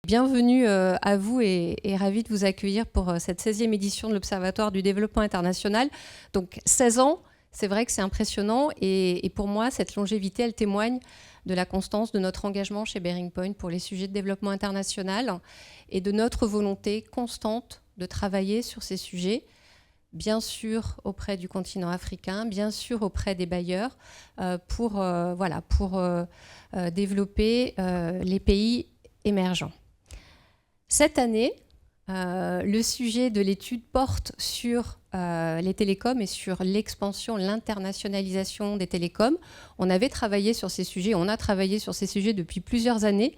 Bienvenue à vous et ravi de vous accueillir pour cette 16e édition de l'Observatoire du développement international. Donc 16 ans, c'est vrai que c'est impressionnant et pour moi, cette longévité, elle témoigne de la constance de notre engagement chez Bearing Point pour les sujets de développement international et de notre volonté constante de travailler sur ces sujets, bien sûr auprès du continent africain, bien sûr auprès des bailleurs, pour développer les pays émergents. Cette année, le sujet de l'étude porte sur les télécoms et sur l'expansion, l'internationalisation des télécoms. On avait travaillé sur ces sujets, on a travaillé sur ces sujets depuis plusieurs années.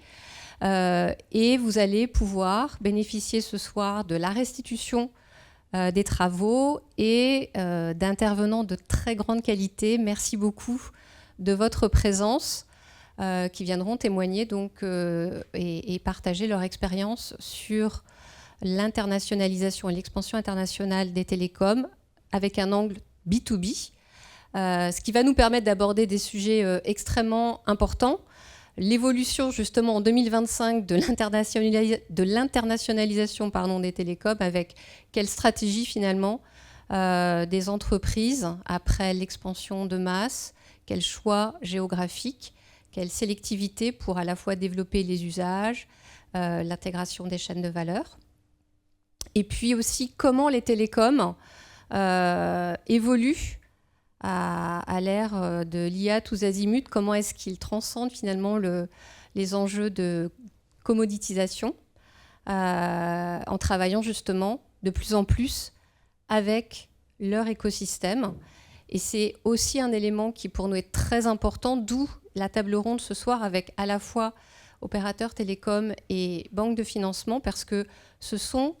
Et vous allez pouvoir bénéficier ce soir de la restitution des travaux et d'intervenants de très grande qualité. Merci beaucoup de votre présence. Qui viendront témoigner donc, et partager leur expérience sur l'internationalisation et l'expansion internationale des télécoms avec un angle B2B, ce qui va nous permettre d'aborder des sujets extrêmement importants. L'évolution justement en 2025 de l'internationalisation des télécoms, avec quelle stratégie finalement des entreprises après l'expansion de masse, quel choix géographique, quelle sélectivité pour à la fois développer les usages, l'intégration des chaînes de valeur. Et puis aussi comment les télécoms évoluent à l'ère de l'IA tous azimuts, comment est-ce qu'ils transcendent finalement les enjeux de commoditisation en travaillant justement de plus en plus avec leur écosystème. Et c'est aussi un élément qui pour nous est très important, d'où la table ronde ce soir avec à la fois opérateurs télécoms et banques de financement, parce que ce sont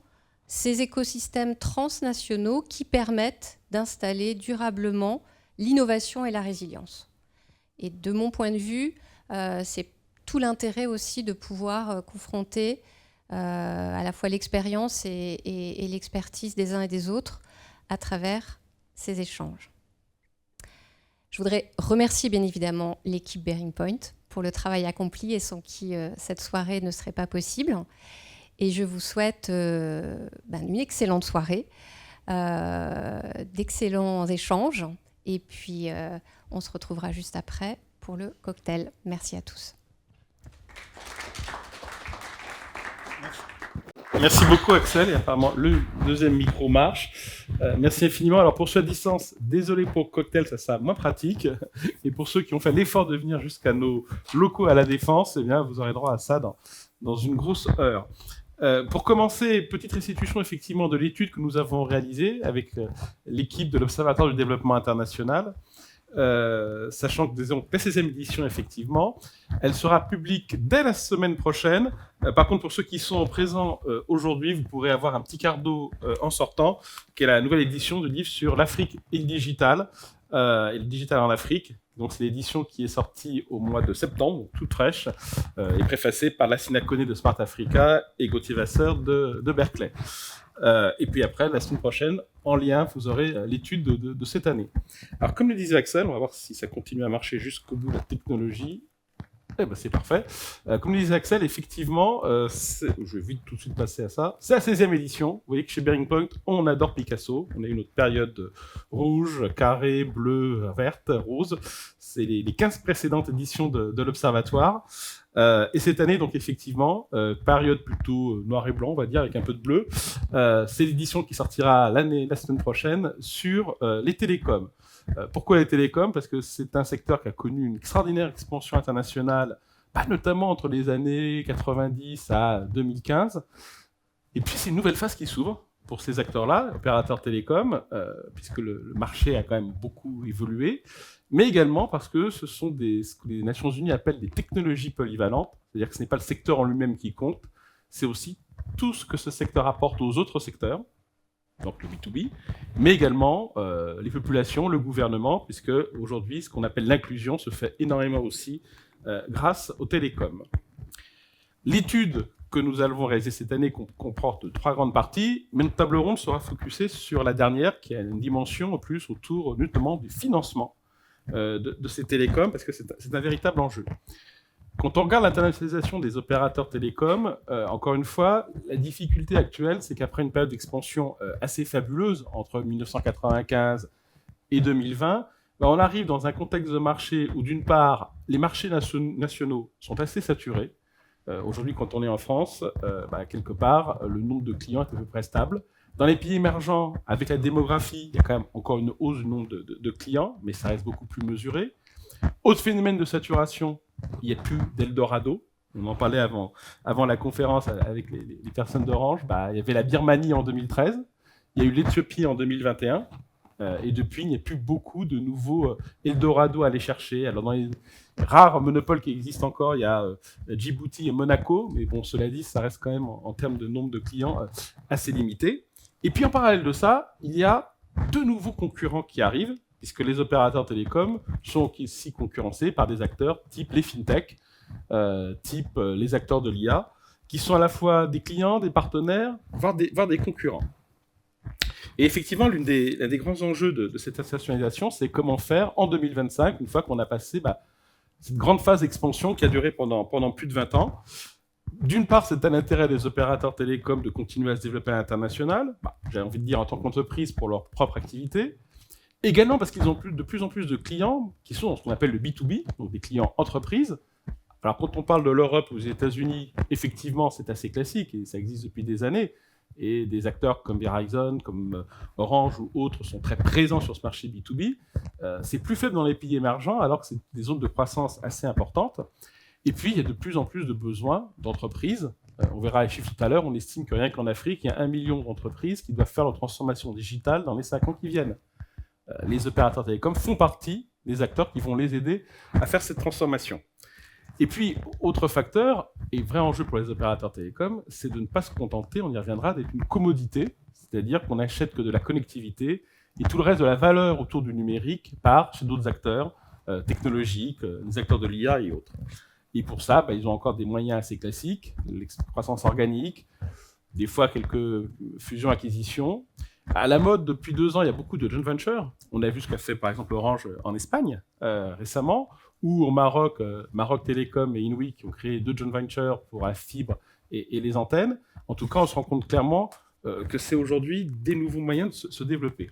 ces écosystèmes transnationaux qui permettent d'installer durablement l'innovation et la résilience. Et de mon point de vue, c'est tout l'intérêt aussi de pouvoir confronter à la fois l'expérience et l'expertise des uns et des autres à travers ces échanges. Je voudrais remercier bien évidemment l'équipe Bearing Point pour le travail accompli et sans qui cette soirée ne serait pas possible. Et je vous souhaite une excellente soirée, d'excellents échanges. Et puis, on se retrouvera juste après pour le cocktail. Merci à tous. Merci beaucoup Axel, et apparemment le deuxième micro marche. Merci infiniment. Alors pour ceux à distance, désolé pour le cocktail, ça sera moins pratique. Et pour ceux qui ont fait l'effort de venir jusqu'à nos locaux à la Défense, eh bien, vous aurez droit à ça dans une grosse heure. Pour commencer, petite restitution effectivement de l'étude que nous avons réalisée avec l'équipe de l'Observatoire du développement international. Sachant que disons, la 16e édition, effectivement, elle sera publique dès la semaine prochaine. Par contre, pour ceux qui sont présents aujourd'hui, vous pourrez avoir un petit cadeau en sortant, qui est la nouvelle édition du livre sur l'Afrique et le digital en Afrique. Donc, c'est l'édition qui est sortie au mois de septembre, toute fraîche, et préfacée par Lassina Koné de Smart Africa et Gauthier Vasseur de Berkeley. Et puis après, la semaine prochaine, en lien, vous aurez l'étude de cette année. Alors, comme le disait Axel, on va voir si ça continue à marcher jusqu'au bout de la technologie. Eh ben, c'est parfait. Comme le disait Axel, effectivement, je vais vite tout de suite passer à ça. C'est la 16e édition. Vous voyez que chez Bearing Point, on adore Picasso. On a une autre période rouge, carré, bleu, verte, rose. C'est les 15 précédentes éditions de l'Observatoire. Et cette année, donc effectivement, période plutôt noir et blanc, on va dire, avec un peu de bleu. C'est l'édition qui sortira la semaine prochaine sur les télécoms. Pourquoi les télécoms ? Parce que c'est un secteur qui a connu une extraordinaire expansion internationale, notamment entre les années 90 à 2015. Et puis c'est une nouvelle phase qui s'ouvre pour ces acteurs-là, opérateurs télécoms, puisque le marché a quand même beaucoup évolué, mais également parce que ce sont ce que les Nations Unies appellent des technologies polyvalentes, c'est-à-dire que ce n'est pas le secteur en lui-même qui compte, c'est aussi tout ce que ce secteur apporte aux autres secteurs, donc le B2B, mais également les populations, le gouvernement, puisque aujourd'hui, ce qu'on appelle l'inclusion se fait énormément aussi grâce aux télécoms. L'étude que nous allons réaliser cette année comporte 3 grandes parties, mais notre table ronde sera focusée sur la dernière, qui a une dimension en plus autour notamment du financement de ces télécoms, parce que c'est un véritable enjeu. Quand on regarde l'internationalisation des opérateurs télécoms, encore une fois, la difficulté actuelle, c'est qu'après une période d'expansion assez fabuleuse entre 1995 et 2020, on arrive dans un contexte de marché où, d'une part, les marchés nationaux sont assez saturés. Aujourd'hui, quand on est en France, quelque part, le nombre de clients est à peu près stable. Dans les pays émergents, avec la démographie, il y a quand même encore une hausse du nombre de clients, mais ça reste beaucoup plus mesuré. Autre phénomène de saturation, il n'y a plus d'Eldorado. On en parlait avant la conférence avec les personnes d'Orange. Il y avait la Birmanie en 2013, il y a eu l'Éthiopie en 2021, et depuis, il n'y a plus beaucoup de nouveaux Eldorado à aller chercher. Alors, dans les rares monopoles qui existent encore, il y a Djibouti et Monaco, mais bon, cela dit, ça reste quand même, en termes de nombre de clients, assez limité. Et puis, en parallèle de ça, il y a deux nouveaux concurrents qui arrivent, puisque les opérateurs télécoms sont aussi concurrencés par des acteurs type les fintech, type les acteurs de l'IA, qui sont à la fois des clients, des partenaires, voire des concurrents. Et effectivement, l'un des grands enjeux de cette internationalisation, c'est comment faire en 2025, une fois qu'on a passé cette grande phase d'expansion qui a duré pendant plus de 20 ans. D'une part, c'est à l'intérêt des opérateurs télécoms de continuer à se développer à l'international, j'ai envie de dire en tant qu'entreprise pour leur propre activité. Également parce qu'ils ont de plus en plus de clients qui sont dans ce qu'on appelle le B2B, donc des clients entreprises. Alors quand on parle de l'Europe ou des États-Unis, effectivement, c'est assez classique et ça existe depuis des années. Et des acteurs comme Verizon, comme Orange ou autres sont très présents sur ce marché B2B. C'est plus faible dans les pays émergents, alors que c'est des zones de croissance assez importantes. Et puis, il y a de plus en plus de besoins d'entreprises. On verra les chiffres tout à l'heure. On estime que rien qu'en Afrique, il y a 1 million d'entreprises qui doivent faire leur transformation digitale dans les 5 ans qui viennent. Les opérateurs télécoms font partie des acteurs qui vont les aider à faire cette transformation. Et puis, autre facteur, et vrai enjeu pour les opérateurs télécoms, c'est de ne pas se contenter, on y reviendra, d'être une commodité, c'est-à-dire qu'on n'achète que de la connectivité, et tout le reste de la valeur autour du numérique part chez d'autres acteurs technologiques, les acteurs de l'IA et autres. Et pour ça, ils ont encore des moyens assez classiques, croissance organique, des fois quelques fusions-acquisitions. À la mode, depuis 2 ans, il y a beaucoup de joint ventures. On a vu ce qu'a fait par exemple Orange en Espagne récemment, ou au Maroc, Maroc Télécom et Inouï qui ont créé 2 joint ventures pour la fibre et les antennes. En tout cas, on se rend compte clairement que c'est aujourd'hui des nouveaux moyens de se développer.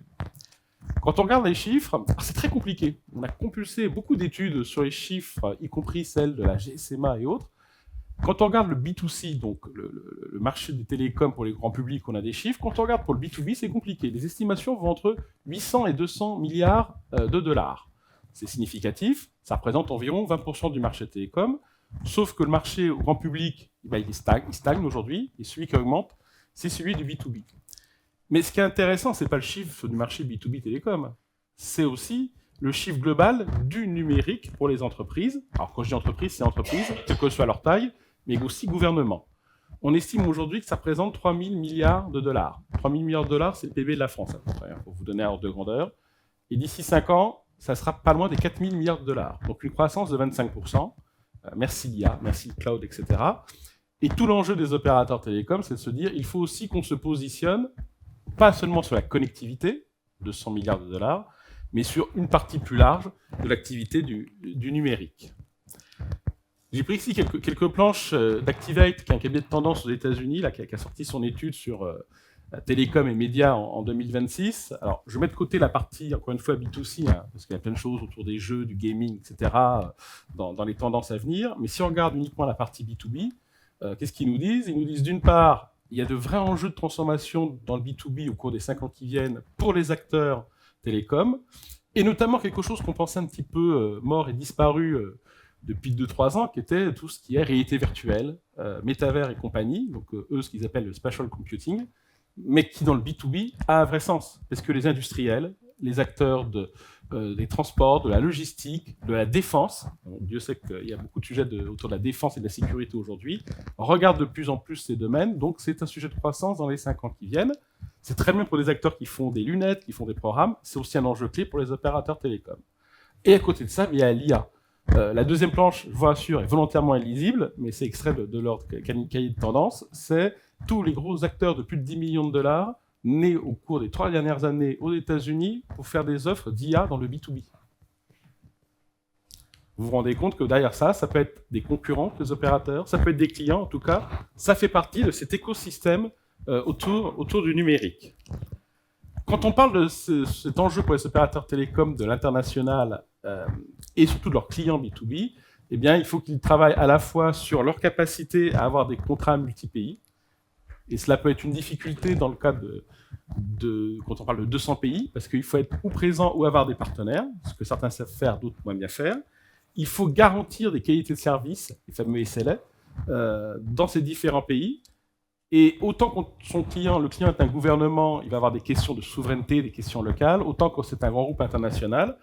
Quand on regarde les chiffres, c'est très compliqué. On a compulsé beaucoup d'études sur les chiffres, y compris celles de la GSMA et autres. Quand on regarde le B2C, donc le marché des télécoms pour les grands publics, on a des chiffres. Quand on regarde pour le B2B, c'est compliqué. Les estimations vont entre 800 et 200 milliards de dollars. C'est significatif, ça représente environ 20% du marché télécom, sauf que le marché au grand public, il stagne aujourd'hui, et celui qui augmente, c'est celui du B2B. Mais ce qui est intéressant, ce n'est pas le chiffre du marché B2B télécom, c'est aussi le chiffre global du numérique pour les entreprises. Alors quand je dis entreprise, c'est entreprise, quelle que soit leur taille, mais aussi gouvernement. On estime aujourd'hui que ça représente 3 000 milliards de dollars. 3 000 milliards de dollars, c'est le PIB de la France, à peu près, pour vous donner un ordre de grandeur. Et d'ici 5 ans, ça sera pas loin des 4 000 milliards de dollars. Donc une croissance de 25%. Merci l'IA, merci le cloud, etc. Et tout l'enjeu des opérateurs télécoms, c'est de se dire il faut aussi qu'on se positionne, pas seulement sur la connectivité, de 100 milliards de dollars, mais sur une partie plus large de l'activité du numérique. J'ai pris ici quelques planches d'Activate, qui est un cabinet de tendance aux États-Unis, qui a sorti son étude sur télécom et médias en 2026. Alors, je mets de côté la partie, encore une fois, B2C, parce qu'il y a plein de choses autour des jeux, du gaming, etc., dans les tendances à venir. Mais si on regarde uniquement la partie B2B, qu'est-ce qu'ils nous disent? Ils nous disent, d'une part, il y a de vrais enjeux de transformation dans le B2B au cours des 5 ans qui viennent pour les acteurs télécoms, et notamment quelque chose qu'on pensait un petit peu mort et disparu depuis 2-3 ans, qui était tout ce qui est réalité virtuelle, métavers et compagnie, donc eux, ce qu'ils appellent le spatial computing, mais qui, dans le B2B, a un vrai sens. Parce que les industriels, les acteurs des transports, de la logistique, de la défense, Dieu sait qu'il y a beaucoup de sujets autour de la défense et de la sécurité aujourd'hui, regardent de plus en plus ces domaines, donc c'est un sujet de croissance dans les 5 ans qui viennent. C'est très bien pour les acteurs qui font des lunettes, qui font des programmes, c'est aussi un enjeu clé pour les opérateurs télécoms. Et à côté de ça, il y a l'IA. La deuxième planche, je vous rassure, est volontairement illisible, mais c'est extrait de leur cahier de tendance, c'est tous les gros acteurs de plus de 10 millions de dollars nés au cours des 3 dernières années aux États-Unis pour faire des offres d'IA dans le B2B. vous vous rendez compte que derrière ça, ça peut être des concurrents, des opérateurs, ça peut être des clients, en tout cas, ça fait partie de cet écosystème autour du numérique. Quand on parle de cet enjeu pour les opérateurs télécoms de l'international et surtout de leurs clients B2B, eh bien, il faut qu'ils travaillent à la fois sur leur capacité à avoir des contrats multi-pays, et cela peut être une difficulté dans le cas quand on parle de 200 pays, parce qu'il faut être ou présent ou avoir des partenaires, ce que certains savent faire, d'autres moins bien faire. Il faut garantir des qualités de service, les fameux SLA, dans ces différents pays. Et autant que le client est un gouvernement, il va avoir des questions de souveraineté, des questions locales, autant que c'est un grand groupe international,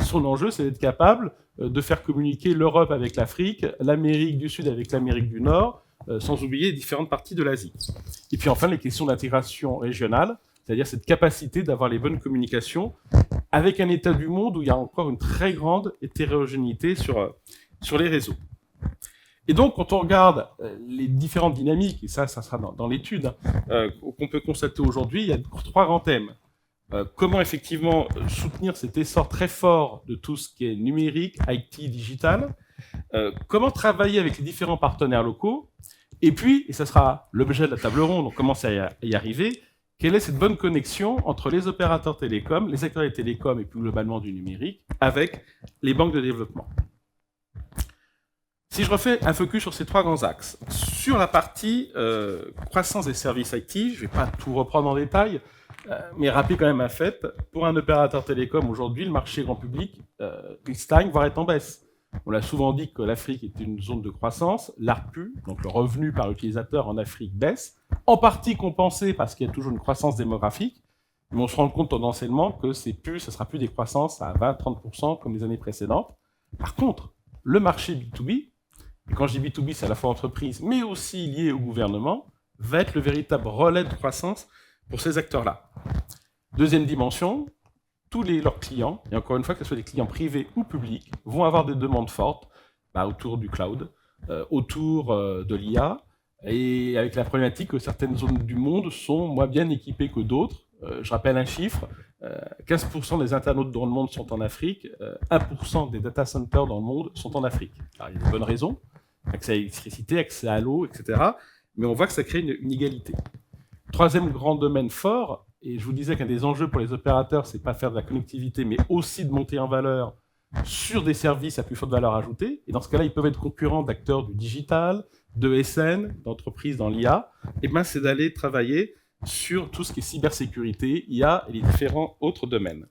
son enjeu, c'est d'être capable de faire communiquer l'Europe avec l'Afrique, l'Amérique du Sud avec l'Amérique du Nord, sans oublier différentes parties de l'Asie. Et puis enfin, les questions d'intégration régionale, c'est-à-dire cette capacité d'avoir les bonnes communications avec un état du monde où il y a encore une très grande hétérogénéité sur les réseaux. Et donc, quand on regarde les différentes dynamiques, et ça sera dans l'étude, qu'on peut constater aujourd'hui, il y a 3 grands thèmes. Comment effectivement soutenir cet essor très fort de tout ce qui est numérique, IT, digital, comment travailler avec les différents partenaires locaux, et puis, et ça sera l'objet de la table ronde, on commence à y arriver, quelle est cette bonne connexion entre les opérateurs télécoms, les acteurs des télécoms et plus globalement du numérique, avec les banques de développement. Si je refais un focus sur ces 3 grands axes, sur la partie croissance des services IT, je ne vais pas tout reprendre en détail, mais rappeler quand même un fait, pour un opérateur télécom aujourd'hui, le marché grand public, il stagne, voire est en baisse. On l'a souvent dit que l'Afrique est une zone de croissance, l'ARPU, donc le revenu par utilisateur en Afrique baisse, en partie compensé parce qu'il y a toujours une croissance démographique, mais on se rend compte tendanciellement que ça ne sera plus des croissances à 20-30% comme les années précédentes. Par contre, le marché B2B, et quand je dis B2B, c'est à la fois entreprise, mais aussi lié au gouvernement, va être le véritable relais de croissance pour ces acteurs-là. Deuxième dimension, tous leurs clients, et encore une fois, que ce soit des clients privés ou publics, vont avoir des demandes fortes autour du cloud, autour de l'IA, et avec la problématique que certaines zones du monde sont moins bien équipées que d'autres. Je rappelle un chiffre, 15% des internautes dans le monde sont en Afrique, 1% des data centers dans le monde sont en Afrique. Alors, il y a de bonnes raisons, accès à l'électricité, accès à l'eau, etc. Mais on voit que ça crée une inégalité. Troisième grand domaine fort, et je vous disais qu'un des enjeux pour les opérateurs, c'est pas faire de la connectivité, mais aussi de monter en valeur sur des services à plus forte valeur ajoutée. Et dans ce cas-là, ils peuvent être concurrents d'acteurs du digital, de SN, d'entreprises dans l'IA. Et bien, c'est d'aller travailler sur tout ce qui est cybersécurité, IA et les différents autres domaines.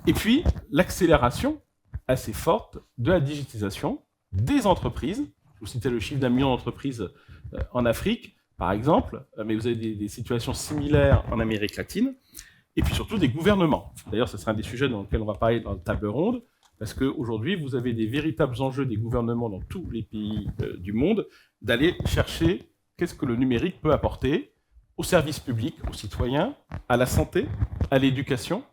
Et puis, l'accélération assez forte de la digitalisation des entreprises. Je vous citais le chiffre d'1 million d'entreprises en Afrique, par exemple, mais vous avez des situations similaires en Amérique latine, et puis surtout des gouvernements. D'ailleurs, ce sera un des sujets dans lesquels on va parler dans la table ronde, parce qu'aujourd'hui, vous avez des véritables enjeux des gouvernements dans tous les pays du monde, d'aller chercher qu'est-ce que le numérique peut apporter aux services publics, aux citoyens, à la santé, à l'éducation.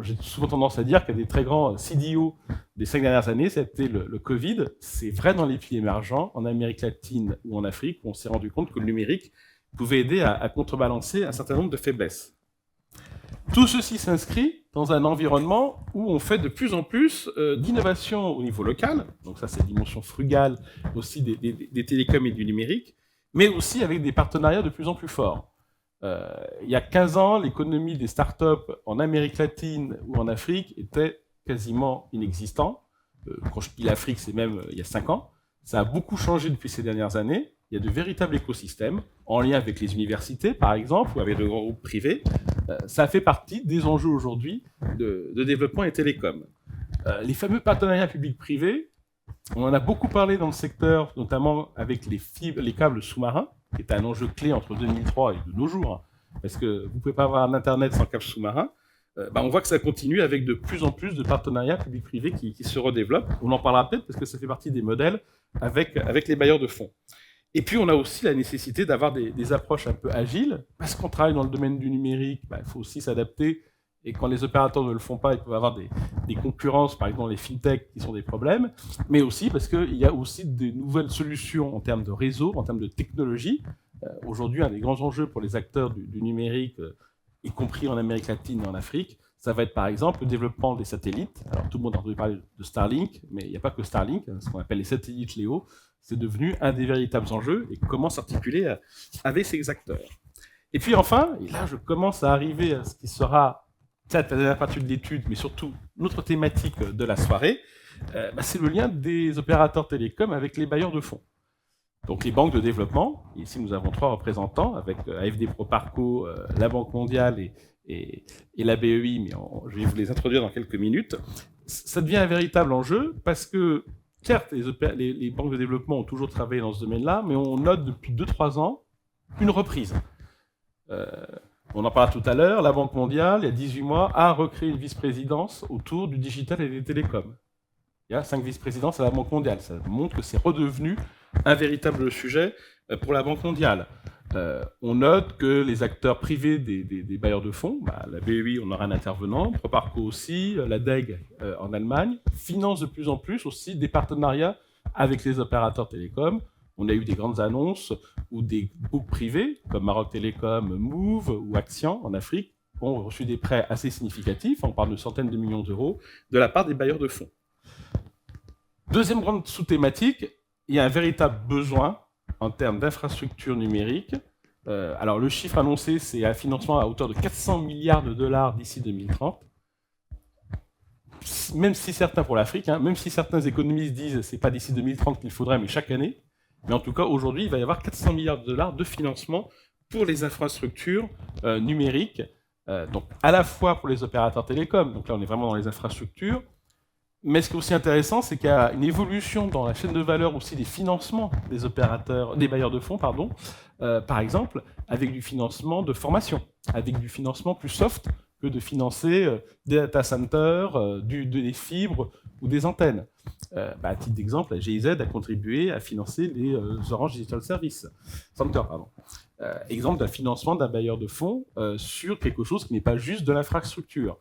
J'ai souvent tendance à dire qu'il y a des très grands CDO des 5 dernières années, c'était le Covid. C'est vrai dans les pays émergents, en Amérique latine ou en Afrique, où on s'est rendu compte que le numérique pouvait aider à contrebalancer un certain nombre de faiblesses. Tout ceci s'inscrit dans un environnement où on fait de plus en plus d'innovation au niveau local, donc ça c'est la dimension frugale aussi des télécoms et du numérique, mais aussi avec des partenariats de plus en plus forts. Il y a 15 ans, l'économie des startups en Amérique latine ou en Afrique était quasiment inexistante. Quand je dis l'Afrique, c'est même il y a 5 ans. Ça a beaucoup changé depuis ces dernières années. Il y a de véritables écosystèmes, en lien avec les universités, par exemple, ou avec de grands groupes privés. Ça fait partie des enjeux aujourd'hui de développement et télécom. Les fameux partenariats publics-privés, on en a beaucoup parlé dans le secteur, notamment avec les câbles sous-marins, qui est un enjeu clé entre 2003 et de nos jours, parce que vous ne pouvez pas avoir un Internet sans câble sous-marin. On voit que ça continue avec de plus en plus de partenariats publics-privés qui se redéveloppent. On en parlera peut-être parce que ça fait partie des modèles avec les bailleurs de fonds. Et puis, on a aussi la nécessité d'avoir des approches un peu agiles, parce qu'on travaille dans le domaine du numérique, il faut aussi s'adapter. Et quand les opérateurs ne le font pas, ils peuvent avoir des concurrences, par exemple les fintechs, qui sont des problèmes, mais aussi parce qu'il y a aussi des nouvelles solutions en termes de réseau, en termes de technologie. Aujourd'hui, un des grands enjeux pour les acteurs du numérique, y compris en Amérique latine et en Afrique, Ça va être par exemple le développement des satellites. Alors tout le monde a entendu parler de Starlink, mais il n'y a pas que Starlink, ce qu'on appelle les satellites Léo, c'est devenu un des véritables enjeux et comment s'articuler avec ces acteurs. Et puis enfin, et là je commence à arriver à ce qui sera peut-être la dernière partie de l'étude, mais surtout notre thématique de la soirée, c'est le lien des opérateurs télécoms avec les bailleurs de fonds. Donc les banques de développement, ici nous avons 3 représentants, avec AFD Proparco, la Banque mondiale et la BEI, mais je vais vous les introduire dans quelques minutes. Ça devient un véritable enjeu parce que, certes, les banques de développement ont toujours travaillé dans ce domaine-là, mais on note depuis 2-3 ans une reprise. On en parlera tout à l'heure, la Banque mondiale, il y a 18 mois, a recréé une vice-présidence autour du digital et des télécoms. Il y a 5 vice-présidences à la Banque mondiale. Ça montre que c'est redevenu un véritable sujet pour la Banque mondiale. On note que les acteurs privés des bailleurs de fonds, la BEI, on aura un intervenant, Proparco aussi, la DEG en Allemagne, financent de plus en plus aussi des partenariats avec les opérateurs télécoms. On a eu des grandes annonces où des groupes privés, comme Maroc Télécom, Move ou Axian en Afrique, ont reçu des prêts assez significatifs, on parle de centaines de millions d'euros, de la part des bailleurs de fonds. Deuxième grande sous-thématique, il y a un véritable besoin en termes d'infrastructures numériques. Alors le chiffre annoncé, c'est un financement à hauteur de 400 milliards de dollars d'ici 2030. Même si certains, pour l'Afrique, même si certains économistes disent que ce n'est pas d'ici 2030 qu'il faudrait, mais chaque année. Mais en tout cas, aujourd'hui, il va y avoir 400 milliards de dollars de financement pour les infrastructures numériques. Donc à la fois pour les opérateurs télécoms, donc là on est vraiment dans les infrastructures. Mais ce qui est aussi intéressant, c'est qu'il y a une évolution dans la chaîne de valeur aussi des financements des opérateurs, des bailleurs de fonds, par exemple, avec du financement de formation, avec du financement plus soft que de financer des data centers, des fibres ou des antennes. À titre d'exemple, la GIZ a contribué à financer les Orange Digital Service Center. Exemple d'un financement d'un bailleur de fonds sur quelque chose qui n'est pas juste de l'infrastructure.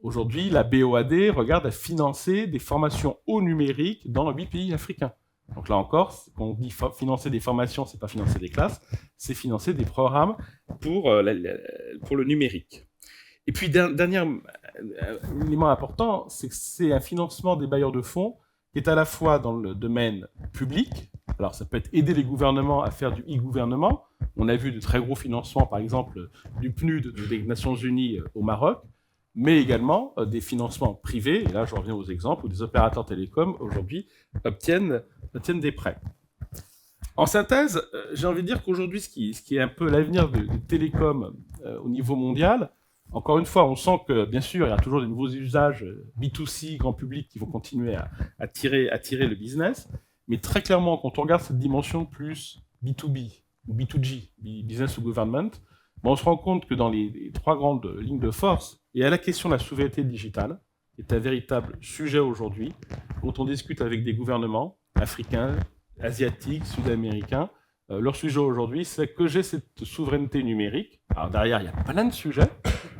Aujourd'hui, la BOAD regarde à financer des formations au numérique dans 8 pays africains. Donc là encore, quand on dit financer des formations, c'est pas financer des classes, c'est financer des programmes pour le numérique. Et puis, dernier élément important, c'est que c'est un financement des bailleurs de fonds qui est à la fois dans le domaine public. Alors, ça peut être aider les gouvernements à faire du e-gouvernement. On a vu de très gros financements, par exemple, du PNUD des Nations Unies au Maroc, mais également des financements privés, et là je reviens aux exemples où des opérateurs télécoms aujourd'hui obtiennent des prêts. En synthèse, j'ai envie de dire qu'aujourd'hui, ce qui est un peu l'avenir des télécoms au niveau mondial, encore une fois, on sent que, bien sûr, il y a toujours des nouveaux usages B2C, grand public, qui vont continuer à tirer le business, mais très clairement, quand on regarde cette dimension plus B2B ou B2G, Business to Government, on se rend compte que dans les 3 grandes lignes de force, il y a la question de la souveraineté digitale, qui est un véritable sujet aujourd'hui, quand on discute avec des gouvernements africains, asiatiques, sud-américains. Leur sujet aujourd'hui, c'est que j'ai cette souveraineté numérique. Alors derrière, il y a plein de sujets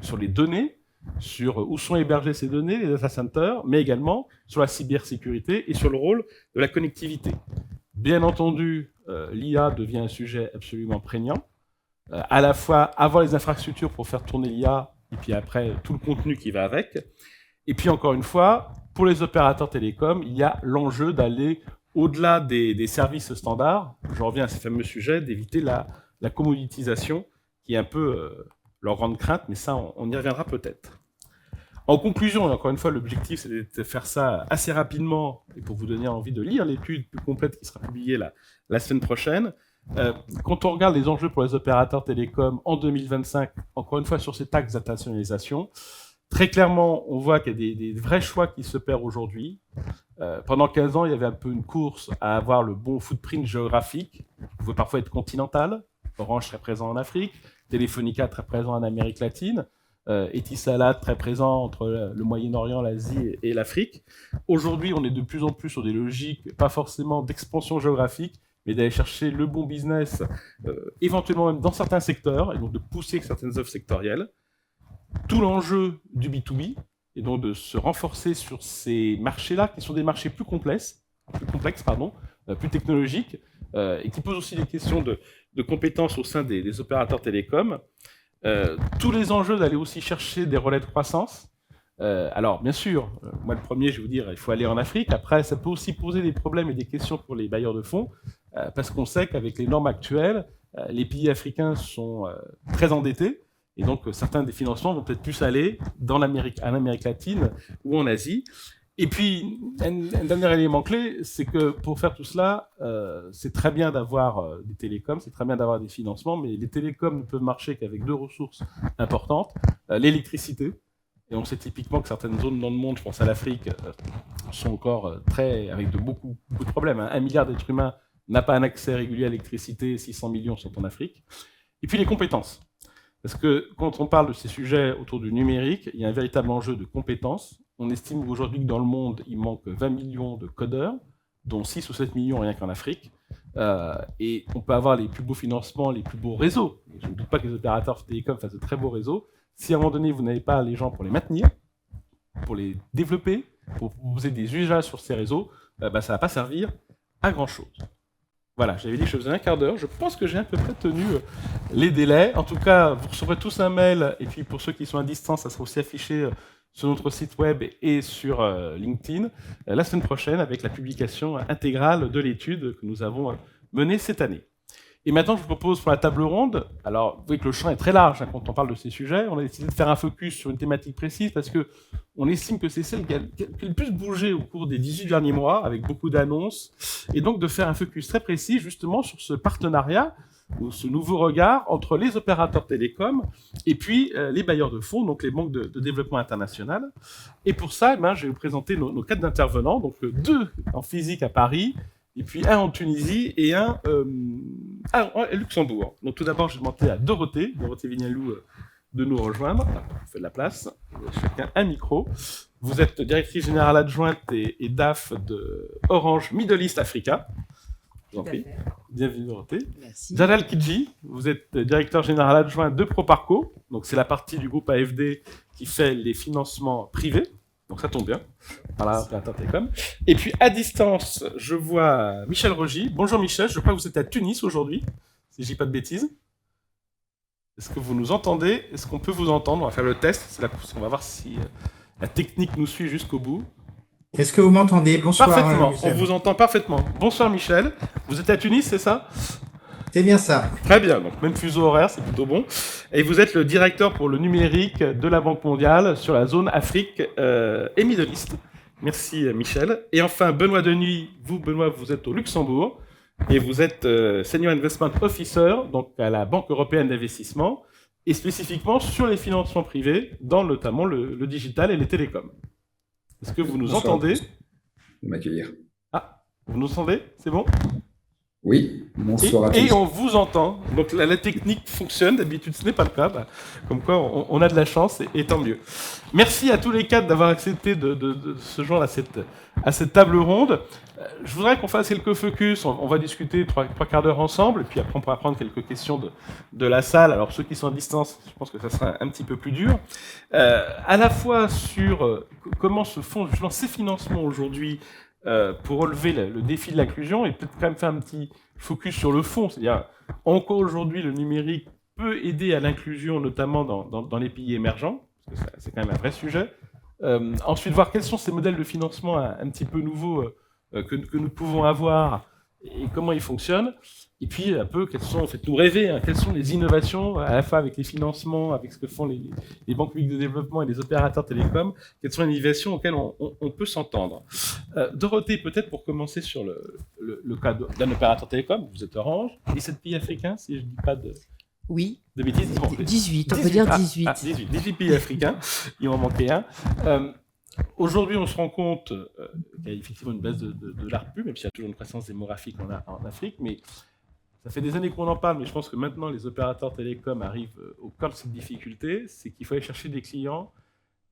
sur les données, sur où sont hébergées ces données, les data centers, mais également sur la cybersécurité et sur le rôle de la connectivité. Bien entendu, l'IA devient un sujet absolument prégnant. À la fois avoir les infrastructures pour faire tourner l'IA, et puis après tout le contenu qui va avec. Et puis encore une fois, pour les opérateurs télécoms, il y a l'enjeu d'aller au-delà des services standards. Je reviens à ces fameux sujets, d'éviter la commoditisation, qui est un peu leur grande crainte, mais ça, on y reviendra peut-être. En conclusion, et encore une fois, l'objectif, c'est de faire ça assez rapidement, et pour vous donner envie de lire l'étude plus complète qui sera publiée la semaine prochaine. Quand on regarde les enjeux pour les opérateurs télécoms en 2025, encore une fois sur cet axe d'internationalisation, très clairement, on voit qu'il y a des vrais choix qui se opèrent aujourd'hui. Pendant 15 ans, il y avait un peu une course à avoir le bon footprint géographique, qui pouvait parfois être continental. Orange très présent en Afrique, Telefonica très présent en Amérique latine, Etisalat très présent entre le Moyen-Orient, l'Asie et l'Afrique. Aujourd'hui, on est de plus en plus sur des logiques, pas forcément d'expansion géographique, mais d'aller chercher le bon business, éventuellement même dans certains secteurs, et donc de pousser certaines offres sectorielles. Tout l'enjeu du B2B, et donc de se renforcer sur ces marchés-là, qui sont des marchés plus complexes, plus technologiques, et qui posent aussi des questions de compétences au sein des opérateurs télécoms. Tous les enjeux d'aller aussi chercher des relais de croissance, Alors, bien sûr, moi le premier, je vais vous dire, il faut aller en Afrique. Après, ça peut aussi poser des problèmes et des questions pour les bailleurs de fonds, parce qu'on sait qu'avec les normes actuelles, les pays africains sont très endettés, et donc certains des financements vont peut-être plus aller en Amérique latine ou en Asie. Et puis, un dernier élément clé, c'est que pour faire tout cela, c'est très bien d'avoir des télécoms, c'est très bien d'avoir des financements, mais les télécoms ne peuvent marcher qu'avec deux ressources importantes, l'électricité. Et on sait typiquement que certaines zones dans le monde, je pense à l'Afrique, sont encore avec beaucoup de problèmes. 1 milliard d'êtres humains n'a pas un accès régulier à l'électricité, 600 millions sont en Afrique. Et puis les compétences. Parce que quand on parle de ces sujets autour du numérique, il y a un véritable enjeu de compétences. On estime aujourd'hui que dans le monde, il manque 20 millions de codeurs, dont 6 ou 7 millions rien qu'en Afrique. Et on peut avoir les plus beaux financements, les plus beaux réseaux. Je ne doute pas que les opérateurs télécoms fassent de très beaux réseaux. Si à un moment donné, vous n'avez pas les gens pour les maintenir, pour les développer, pour proposer des usages sur ces réseaux, ça ne va pas servir à grand-chose. Voilà, j'avais dit que je faisais un quart d'heure. Je pense que j'ai à peu près tenu les délais. En tout cas, vous recevrez tous un mail. Et puis, pour ceux qui sont à distance, ça sera aussi affiché sur notre site web et sur LinkedIn la semaine prochaine avec la publication intégrale de l'étude que nous avons menée cette année. Et maintenant, je vous propose pour la table ronde, alors vous voyez que le champ est très large quand on parle de ces sujets, on a décidé de faire un focus sur une thématique précise parce qu'on estime que c'est celle qui a le plus bougé au cours des 18 derniers mois, avec beaucoup d'annonces, et donc de faire un focus très précis justement sur ce partenariat, ou ce nouveau regard entre les opérateurs télécoms et puis les bailleurs de fonds, donc les banques de développement international. Et pour ça, je vais vous présenter nos 4 intervenants, donc 2 en physique à Paris, et puis un en Tunisie et un à Luxembourg. Donc tout d'abord, je vais demander à Dorothée Vignalou de nous rejoindre. On fait de la place, chacun un micro. Vous êtes directrice générale adjointe et DAF de Orange Middle East Africa. Je vous en prie. Bienvenue Dorothée. Merci. Jalal Kidji, vous êtes directeur général adjoint de Proparco. Donc c'est la partie du groupe AFD qui fait les financements privés. Donc ça tombe bien, par l'opérateur télécom. Et puis à distance, je vois Michel Rogy. Bonjour Michel, je crois que vous êtes à Tunis aujourd'hui, si je dis pas de bêtises. Est-ce que vous nous entendez? Est-ce qu'on peut vous entendre? On va faire le test, on va voir si la technique nous suit jusqu'au bout. Est-ce que vous m'entendez? Bonsoir. Parfaitement, Michel. on vous entend parfaitement. Bonsoir Michel, vous êtes à Tunis, c'est ça? C'est bien ça. Très bien, donc même fuseau horaire, c'est plutôt bon. Et vous êtes le directeur pour le numérique de la Banque mondiale sur la zone Afrique et Middle East. Merci Michel. Et enfin, Benoît Denuy, Benoît, vous êtes au Luxembourg et vous êtes Senior Investment Officer, donc à la Banque européenne d'investissement, et spécifiquement sur les financements privés, dans notamment le digital et les télécoms. Est-ce que vous nous entendez? De m'accueillir. Ah, vous nous entendez? C'est bon? Oui, bonsoir à tous. Et on vous entend. Donc la technique fonctionne, d'habitude ce n'est pas le cas. Comme quoi on a de la chance et tant mieux. Merci à tous les 4 d'avoir accepté de se joindre à cette table ronde. Je voudrais qu'on fasse quelques focus. On va discuter 3 quarts d'heure ensemble et puis après on pourra prendre quelques questions de la salle. Alors ceux qui sont à distance, je pense que ça sera un petit peu plus dur. À la fois sur comment se font justement ces financements aujourd'hui pour relever le défi de l'inclusion et peut-être quand même faire un petit focus sur le fond. C'est-à-dire, encore aujourd'hui, le numérique peut aider à l'inclusion, notamment dans les pays émergents, parce que c'est quand même un vrai sujet. Ensuite, voir quels sont ces modèles de financement un petit peu nouveaux que nous pouvons avoir et comment ils fonctionnent. Et puis, un peu, faites-nous rêver, quelles sont les innovations, à la fois avec les financements, avec ce que font les banques publiques de développement et les opérateurs télécoms, quelles sont les innovations auxquelles on peut s'entendre. Dorothée, peut-être pour commencer sur le cas d'un opérateur télécom, vous êtes Orange, 17 pays africains, si je ne dis pas de bêtises. Bon, 18, on peut dire 18. 18 pays africains, il m'en manquait un. Aujourd'hui, on se rend compte qu'il y a effectivement une baisse de l'ARPU, même s'il y a toujours une croissance démographique en Afrique, mais ça fait des années qu'on en parle, mais je pense que maintenant les opérateurs télécoms arrivent au cœur de cette difficulté, c'est qu'il faut aller chercher des clients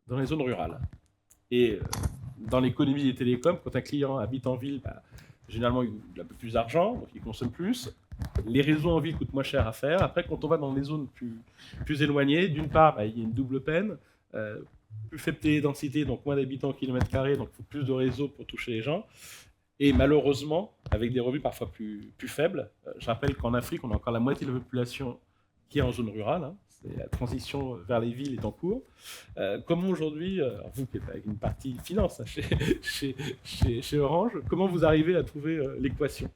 dans les zones rurales. Et dans l'économie des télécoms, quand un client habite en ville, généralement il a un peu plus d'argent, donc il consomme plus. Les réseaux en ville coûtent moins cher à faire. Après, quand on va dans les zones plus éloignées, d'une part, il y a une double peine. Plus faible télédensité, donc moins d'habitants au kilomètre carré, donc il faut plus de réseaux pour toucher les gens. Et malheureusement, avec des revenus parfois plus faibles. Je rappelle qu'en Afrique, on a encore la moitié de la population qui est en zone rurale. Hein. La transition vers les villes est en cours. Comment aujourd'hui, vous qui êtes avec une partie finance hein, chez Orange, comment vous arrivez à trouver l'équation ?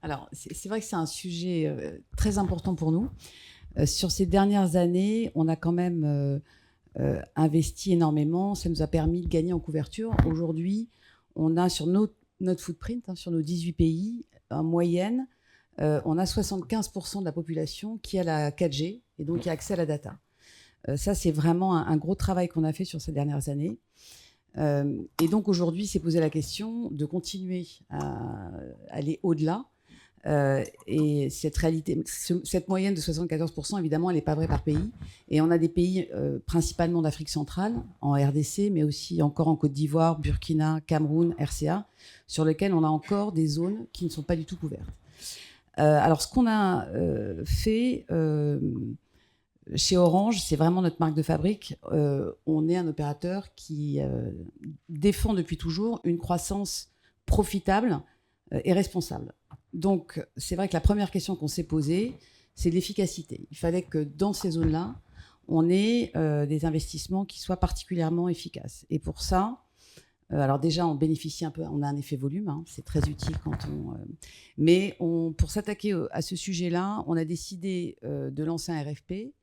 Alors, c'est vrai que c'est un sujet très important pour nous. Sur ces dernières années, on a quand même investi énormément. Ça nous a permis de gagner en couverture. Aujourd'hui, on a sur notre footprint, hein, sur nos 18 pays, en moyenne, on a 75% de la population qui a la 4G et donc qui a accès à la data. Ça, c'est vraiment un gros travail qu'on a fait sur ces dernières années. Et donc aujourd'hui, c'est posé la question de continuer à aller au-delà. Et cette réalité, cette moyenne de 74%, évidemment, elle n'est pas vraie par pays. Et on a des pays principalement d'Afrique centrale, en RDC, mais aussi encore en Côte d'Ivoire, Burkina, Cameroun, RCA, sur lesquels on a encore des zones qui ne sont pas du tout couvertes. Alors, ce qu'on a fait chez Orange, c'est vraiment notre marque de fabrique. On est un opérateur qui défend depuis toujours une croissance profitable et responsable. Donc, c'est vrai que la première question qu'on s'est posée, c'est l'efficacité. Il fallait que dans ces zones-là, on ait des investissements qui soient particulièrement efficaces. Et pour ça, alors déjà, on bénéficie un peu, on a un effet volume, hein, c'est très utile quand on... mais pour s'attaquer à ce sujet-là, on a décidé de lancer un RFP,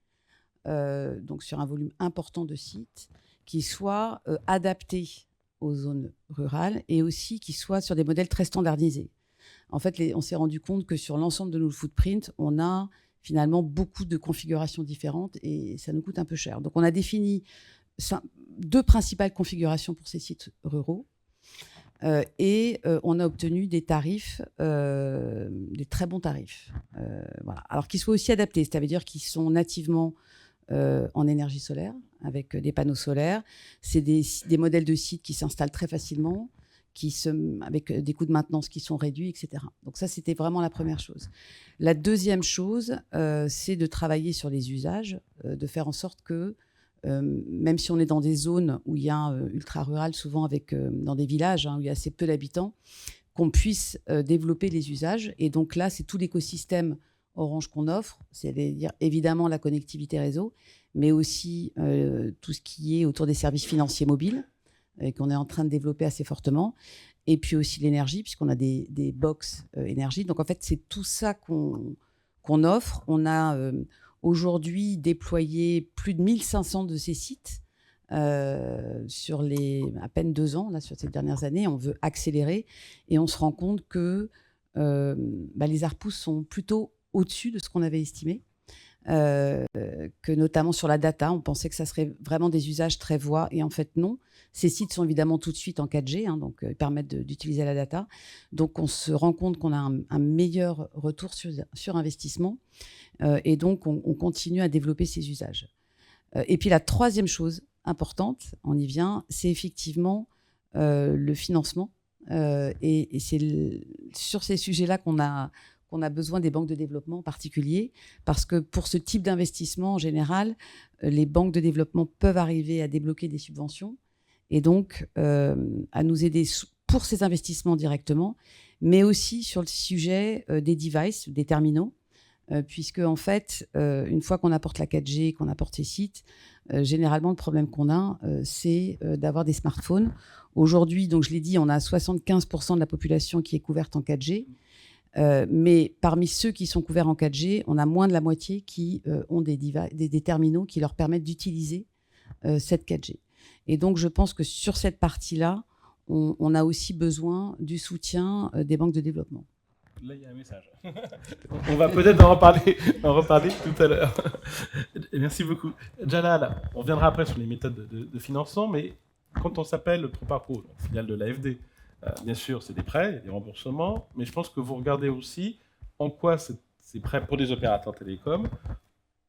donc sur un volume important de sites, qui soit adapté aux zones rurales et aussi qui soit sur des modèles très standardisés. En fait, on s'est rendu compte que sur l'ensemble de nos footprints, on a finalement beaucoup de configurations différentes et ça nous coûte un peu cher. Donc, on a défini 2 principales configurations pour ces sites ruraux et on a obtenu des tarifs, des très bons tarifs. Voilà. Alors, qu'ils soient aussi adaptés, c'est-à-dire qu'ils sont nativement en énergie solaire, avec des panneaux solaires. C'est des modèles de sites qui s'installent très facilement, avec des coûts de maintenance qui sont réduits, etc. Donc ça, c'était vraiment la première chose. La deuxième chose, c'est de travailler sur les usages, de faire en sorte que, même si on est dans des zones où il y a ultra-rural, souvent dans des villages hein, où il y a assez peu d'habitants, qu'on puisse développer les usages. Et donc là, c'est tout l'écosystème Orange qu'on offre, c'est-à-dire évidemment la connectivité réseau, mais aussi tout ce qui est autour des services financiers mobiles, et qu'on est en train de développer assez fortement, et puis aussi l'énergie, puisqu'on a des box énergie. Donc en fait, c'est tout ça qu'on offre. On a aujourd'hui déployé plus de 1500 de ces sites sur à peine 2 ans, là, sur ces dernières années. On veut accélérer, et on se rend compte que les ARPU sont plutôt au-dessus de ce qu'on avait estimé. Que notamment sur la data, on pensait que ça serait vraiment des usages très voix, et en fait non. Ces sites sont évidemment tout de suite en 4G, hein, donc ils permettent d'utiliser la data. Donc on se rend compte qu'on a un meilleur retour sur investissement, et donc on continue à développer ces usages. Et puis la troisième chose importante, on y vient, c'est effectivement le financement, et c'est sur ces sujets-là qu'on a besoin des banques de développement en particulier, parce que pour ce type d'investissement, en général, les banques de développement peuvent arriver à débloquer des subventions et donc à nous aider pour ces investissements directement, mais aussi sur le sujet des devices, des terminaux, puisque en fait, une fois qu'on apporte la 4G, qu'on apporte ces sites, généralement, le problème qu'on a, c'est d'avoir des smartphones. Aujourd'hui, donc je l'ai dit, on a 75% de la population qui est couverte en 4G. Mais parmi ceux qui sont couverts en 4G, on a moins de la moitié qui ont des terminaux qui leur permettent d'utiliser cette 4G. Et donc, je pense que sur cette partie-là, on a aussi besoin du soutien des banques de développement. Là, il y a un message. On va peut-être en reparler tout à l'heure. Merci beaucoup. Jalal, on reviendra après sur les méthodes de financement, mais quand on s'appelle Proparco, filiale de l'AFD, bien sûr, c'est des prêts, il y a des remboursements, mais je pense que vous regardez aussi en quoi ces prêts pour des opérateurs télécoms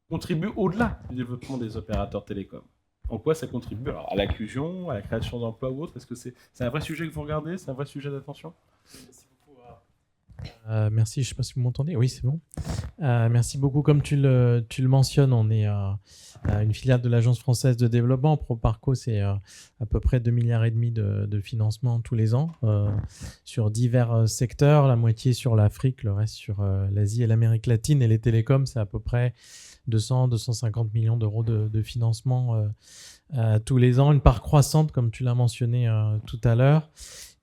contribuent au-delà du développement des opérateurs télécoms. En quoi ça contribue à l'inclusion, à la création d'emplois ou autre? Est-ce que c'est un vrai sujet que vous regardez? C'est un vrai sujet d'attention? Merci beaucoup Merci, je ne sais pas si vous m'entendez. Oui, c'est bon. Merci beaucoup. Comme tu le mentionnes, on est une filiale de l'Agence française de développement. Proparco, c'est à peu près 2,5 milliards de financement tous les ans sur divers secteurs, la moitié sur l'Afrique, le reste sur l'Asie et l'Amérique latine. Et les télécoms, c'est à peu près 200-250 millions d'euros de financement tous les ans. Une part croissante, comme tu l'as mentionné tout à l'heure.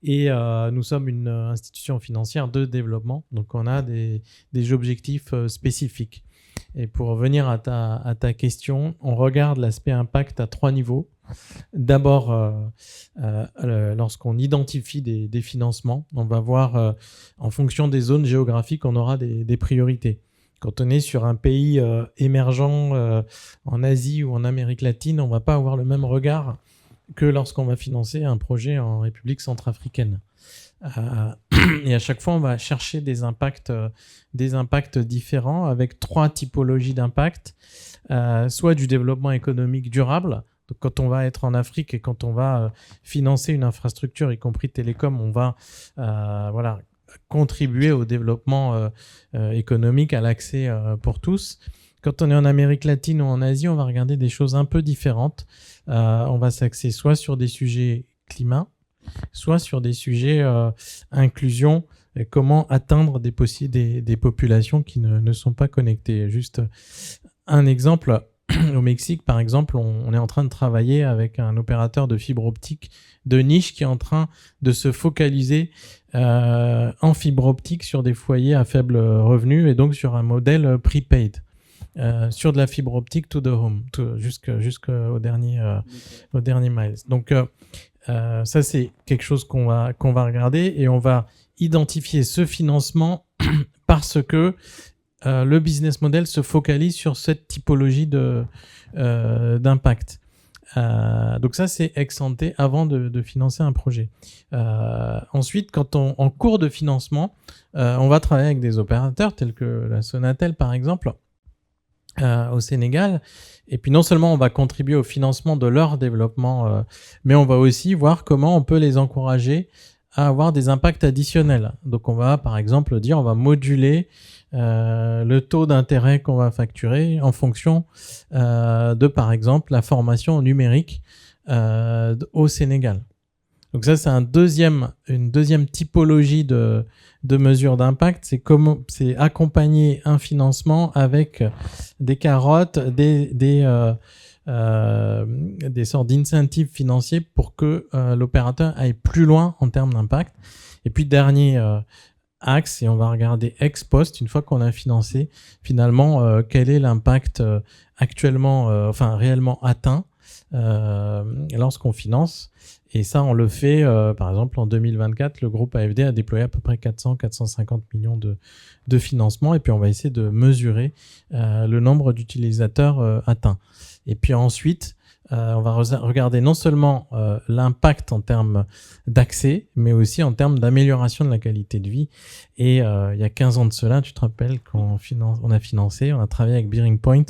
Et nous sommes une institution financière de développement, donc on a des objectifs spécifiques. Et pour revenir à ta question, on regarde l'aspect impact à 3 niveaux. D'abord, lorsqu'on identifie des financements, on va voir en fonction des zones géographiques, on aura des priorités. Quand on est sur un pays émergent en Asie ou en Amérique latine, on ne va pas avoir le même regard que lorsqu'on va financer un projet en République centrafricaine. Et à chaque fois, on va chercher des impacts différents avec 3 typologies d'impact. Soit du développement économique durable. Donc, quand on va être en Afrique et quand on va financer une infrastructure, y compris télécom, on va contribuer au développement économique, à l'accès pour tous. Quand on est en Amérique latine ou en Asie, on va regarder des choses un peu différentes. On va s'axer soit sur des sujets climat, soit sur des sujets inclusion, et comment atteindre des populations qui ne sont pas connectées. Juste un exemple, au Mexique, par exemple, on est en train de travailler avec un opérateur de fibre optique de niche qui est en train de se focaliser en fibre optique sur des foyers à faible revenu et donc sur un modèle prepaid. Sur de la fibre optique to the home, jusqu'au dernier miles. Donc ça, c'est quelque chose qu'on va regarder et on va identifier ce financement parce que le business model se focalise sur cette typologie d'impact. Donc ça, c'est ex ante avant de financer un projet. Ensuite, en cours de financement, on va travailler avec des opérateurs tels que la Sonatel, par exemple, au Sénégal. Et puis non seulement on va contribuer au financement de leur développement, mais on va aussi voir comment on peut les encourager à avoir des impacts additionnels. Donc on va par exemple on va moduler le taux d'intérêt qu'on va facturer en fonction de par exemple la formation numérique au Sénégal. Donc ça, c'est une deuxième typologie de mesures d'impact. C'est accompagner un financement avec des carottes, des sortes d'incentives financiers pour que l'opérateur aille plus loin en termes d'impact. Et puis, dernier axe, et on va regarder ex post, une fois qu'on a financé, finalement, quel est l'impact actuellement, réellement atteint lorsqu'on finance. Et ça, on le fait, par exemple, en 2024, le groupe AFD a déployé à peu près 400-450 millions de financement. Et puis, on va essayer de mesurer le nombre d'utilisateurs atteints. Et puis ensuite, on va regarder non seulement l'impact en termes d'accès, mais aussi en termes d'amélioration de la qualité de vie. Et il y a 15 ans de cela, tu te rappelles, on a travaillé avec Bearing Point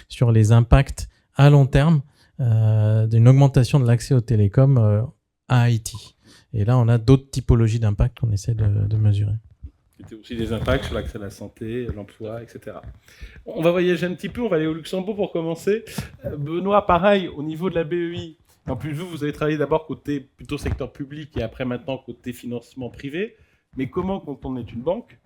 sur les impacts à long terme d'une augmentation de l'accès aux télécoms à Haïti. Et là, on a d'autres typologies d'impact qu'on essaie de mesurer. C'était aussi des impacts sur l'accès à la santé, l'emploi, etc. On va voyager un petit peu, on va aller au Luxembourg pour commencer. Benoît, pareil, au niveau de la BEI, en plus vous avez travaillé d'abord côté plutôt secteur public et après maintenant côté financement privé. Mais comment, quand on est une banque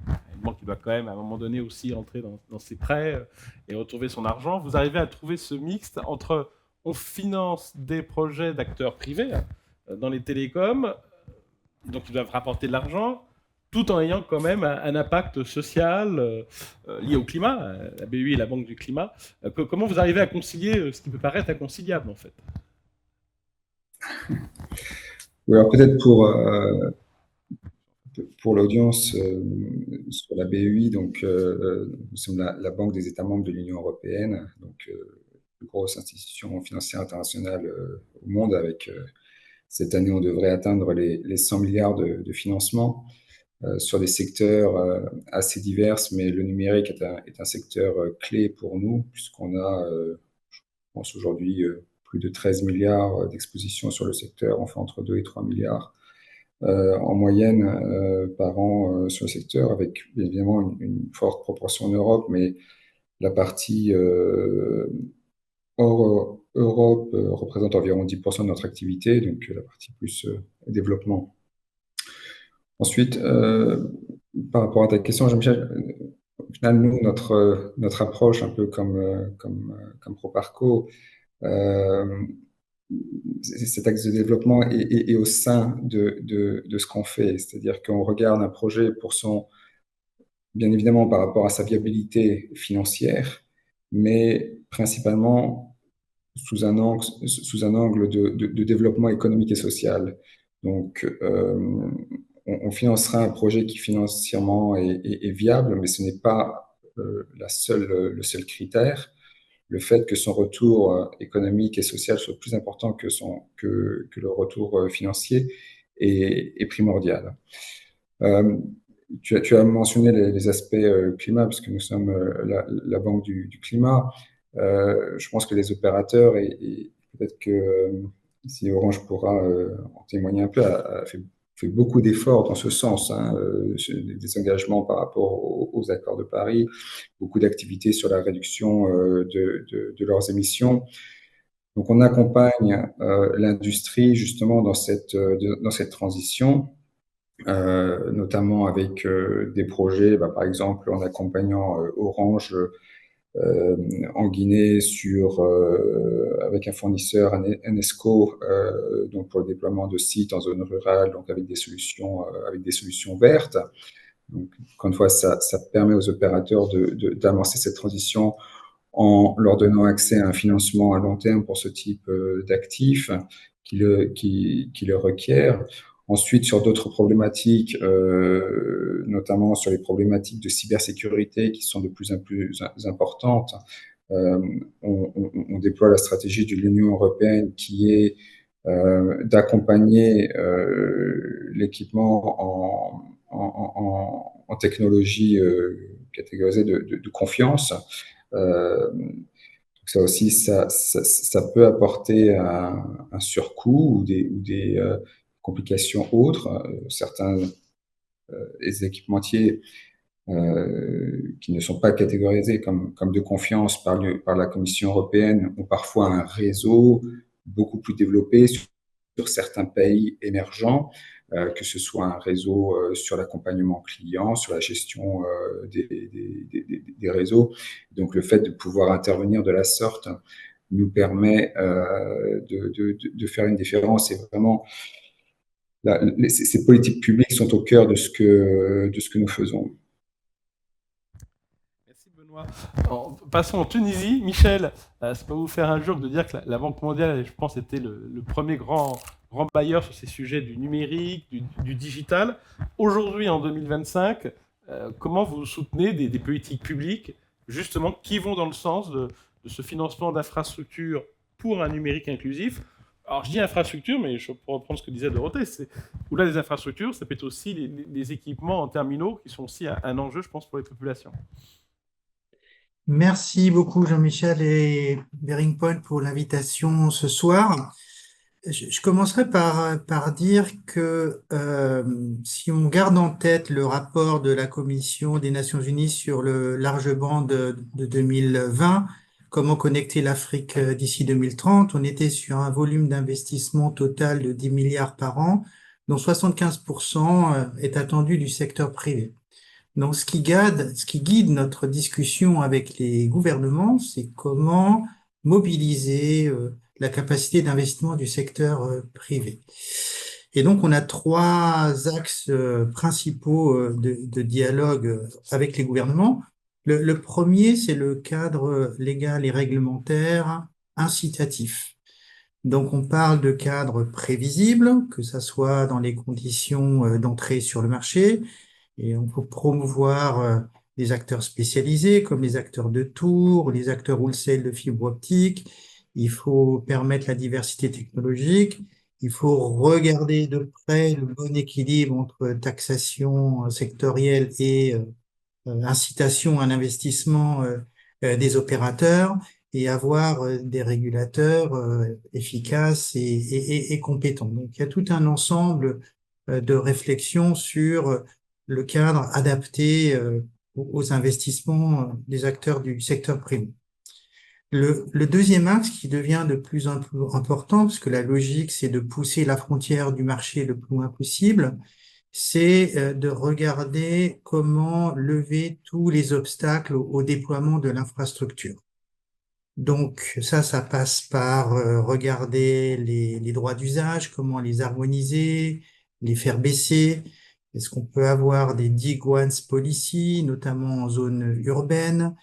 qui doit quand même à un moment donné aussi entrer dans ses prêts et retrouver son argent, vous arrivez à trouver ce mixte entre on finance des projets d'acteurs privés dans les télécoms, donc ils doivent rapporter de l'argent, tout en ayant quand même un impact social lié au climat. La BEI est la banque du climat. Comment vous arrivez à concilier ce qui peut paraître inconciliable, en fait? Oui, alors peut-être pour l'audience sur la BEI, donc nous sommes la banque des États membres de l'Union européenne, donc plus grosse institution financière internationale au monde. Avec cette année, on devrait atteindre les 100 milliards de financement sur des secteurs assez divers, mais le numérique est un secteur clé pour nous, puisqu'on a, je pense aujourd'hui, plus de 13 milliards d'expositions sur le secteur, enfin entre 2 et 3 milliards en moyenne par an sur le secteur, avec évidemment une forte proportion en Europe, mais la partie hors Europe représente environ 10% de notre activité, donc la partie plus développement. Ensuite, par rapport à ta question, Jean-Michel, au final, nous, notre approche, un peu comme Proparco, cet axe de développement est au sein de ce qu'on fait. C'est-à-dire qu'on regarde un projet bien évidemment par rapport à sa viabilité financière, mais principalement sous un angle de développement économique et social. Donc, on financera un projet qui financièrement est viable, mais ce n'est pas le seul critère. Le fait que son retour économique et social soit plus important que le retour financier est primordial. Tu as mentionné les aspects climat, parce que nous sommes la banque du climat. Je pense que les opérateurs, et peut-être que si Orange pourra en témoigner un peu, a fait beaucoup d'efforts dans ce sens, hein, des engagements par rapport aux accords de Paris, beaucoup d'activités sur la réduction de leurs émissions. Donc on accompagne l'industrie justement dans cette transition. Notamment avec des projets, par exemple en accompagnant Orange en Guinée avec un fournisseur, Enesco, donc pour le déploiement de sites en zone rurale, donc avec des solutions vertes. Donc, encore une fois, ça permet aux opérateurs d'avancer cette transition en leur donnant accès à un financement à long terme pour ce type d'actifs qui le requièrent. Ensuite, sur d'autres problématiques, notamment sur les problématiques de cybersécurité qui sont de plus en plus importantes, on déploie la stratégie de l'Union européenne qui est d'accompagner l'équipement en technologie catégorisée de confiance. Ça aussi, ça peut apporter un surcoût ou des complications autres. Certains équipementiers qui ne sont pas catégorisés comme de confiance par la Commission européenne ont parfois un réseau beaucoup plus développé sur certains pays émergents, que ce soit un réseau sur l'accompagnement client, sur la gestion des réseaux. Donc le fait de pouvoir intervenir de la sorte nous permet de faire une différence, et vraiment ces politiques publiques sont au cœur de ce que nous faisons. Merci Benoît. Passons en Tunisie. Michel, c'est pas vous faire un jour de dire que la Banque mondiale, je pense, était le premier grand bailleur sur ces sujets du numérique, du digital. Aujourd'hui, en 2025, comment vous soutenez des politiques publiques, justement, qui vont dans le sens de ce financement d'infrastructures pour un numérique inclusif? Alors, je dis infrastructure, mais je peux reprendre ce que disait Dorothée. Au-delà des infrastructures, ça peut être aussi les équipements en terminaux qui sont aussi un enjeu, je pense, pour les populations. Merci beaucoup Jean-Michel et Bearing Point pour l'invitation ce soir. Je commencerai par dire que si on garde en tête le rapport de la Commission des Nations Unies sur le large bande de 2020, comment connecter l'Afrique d'ici 2030, on était sur un volume d'investissement total de 10 milliards par an, dont 75% est attendu du secteur privé. Donc, ce qui guide notre discussion avec les gouvernements, c'est comment mobiliser la capacité d'investissement du secteur privé. Et donc, on a trois axes principaux de dialogue avec les gouvernements. Le premier, c'est le cadre légal et réglementaire incitatif. Donc, on parle de cadre prévisible, que ça soit dans les conditions d'entrée sur le marché, et on peut promouvoir des acteurs spécialisés comme les acteurs de tour, les acteurs wholesale de fibre optique. Il faut permettre la diversité technologique. Il faut regarder de près le bon équilibre entre taxation sectorielle et incitation à l'investissement des opérateurs, et avoir des régulateurs efficaces et compétents. Donc, il y a tout un ensemble de réflexion sur le cadre adapté aux investissements des acteurs du secteur privé. Le deuxième axe qui devient de plus en plus important, parce que la logique, c'est de pousser la frontière du marché le plus loin possible, c'est de regarder comment lever tous les obstacles au déploiement de l'infrastructure. Donc ça passe par regarder les droits d'usage, comment les harmoniser, les faire baisser. Est-ce qu'on peut avoir des dig once policy, notamment en zone urbaine?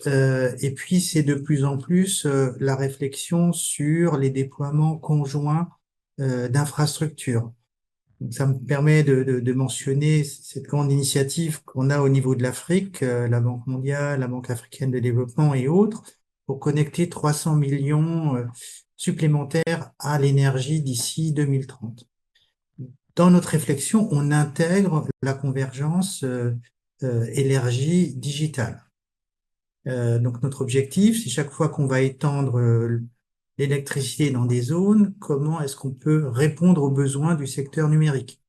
Et puis c'est de plus en plus la réflexion sur les déploiements conjoints d'infrastructures. Donc, ça me permet de mentionner cette grande initiative qu'on a au niveau de l'Afrique, la Banque mondiale, la Banque africaine de développement et autres, pour connecter 300 millions supplémentaires à l'énergie d'ici 2030. Dans notre réflexion, on intègre la convergence énergie digitale. Donc notre objectif, c'est chaque fois qu'on va étendre l'électricité dans des zones, comment est-ce qu'on peut répondre aux besoins du secteur numérique?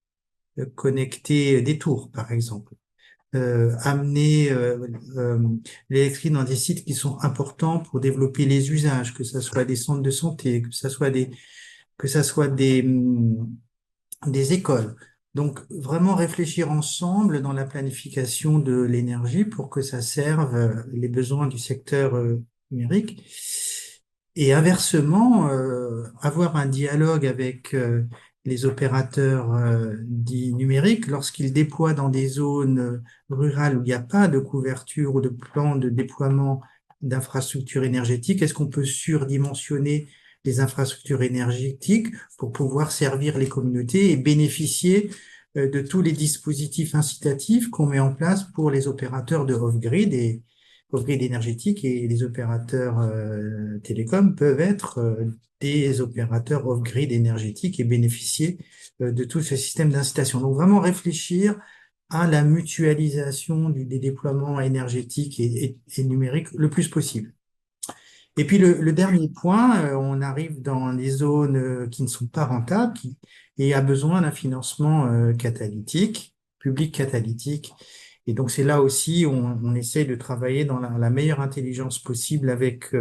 Connecter des tours, par exemple. Amener l'électricité dans des sites qui sont importants pour développer les usages, que ce soit des centres de santé, que ce soit des écoles. Donc, vraiment réfléchir ensemble dans la planification de l'énergie pour que ça serve les besoins du secteur numérique. Et inversement, avoir un dialogue avec les opérateurs dits numériques lorsqu'ils déploient dans des zones rurales où il n'y a pas de couverture ou de plan de déploiement d'infrastructures énergétiques. Est-ce qu'on peut surdimensionner les infrastructures énergétiques pour pouvoir servir les communautés et bénéficier de tous les dispositifs incitatifs qu'on met en place pour les opérateurs de off-grid et off-grid énergétique, et les opérateurs télécoms peuvent être des opérateurs off-grid énergétiques et bénéficier de tout ce système d'incitation. Donc vraiment réfléchir à la mutualisation des déploiements énergétiques et numériques le plus possible. Et puis le dernier point, on arrive dans les zones qui ne sont pas rentables et a besoin d'un financement catalytique, public catalytique. Et donc c'est là aussi où on essaie de travailler dans la meilleure intelligence possible avec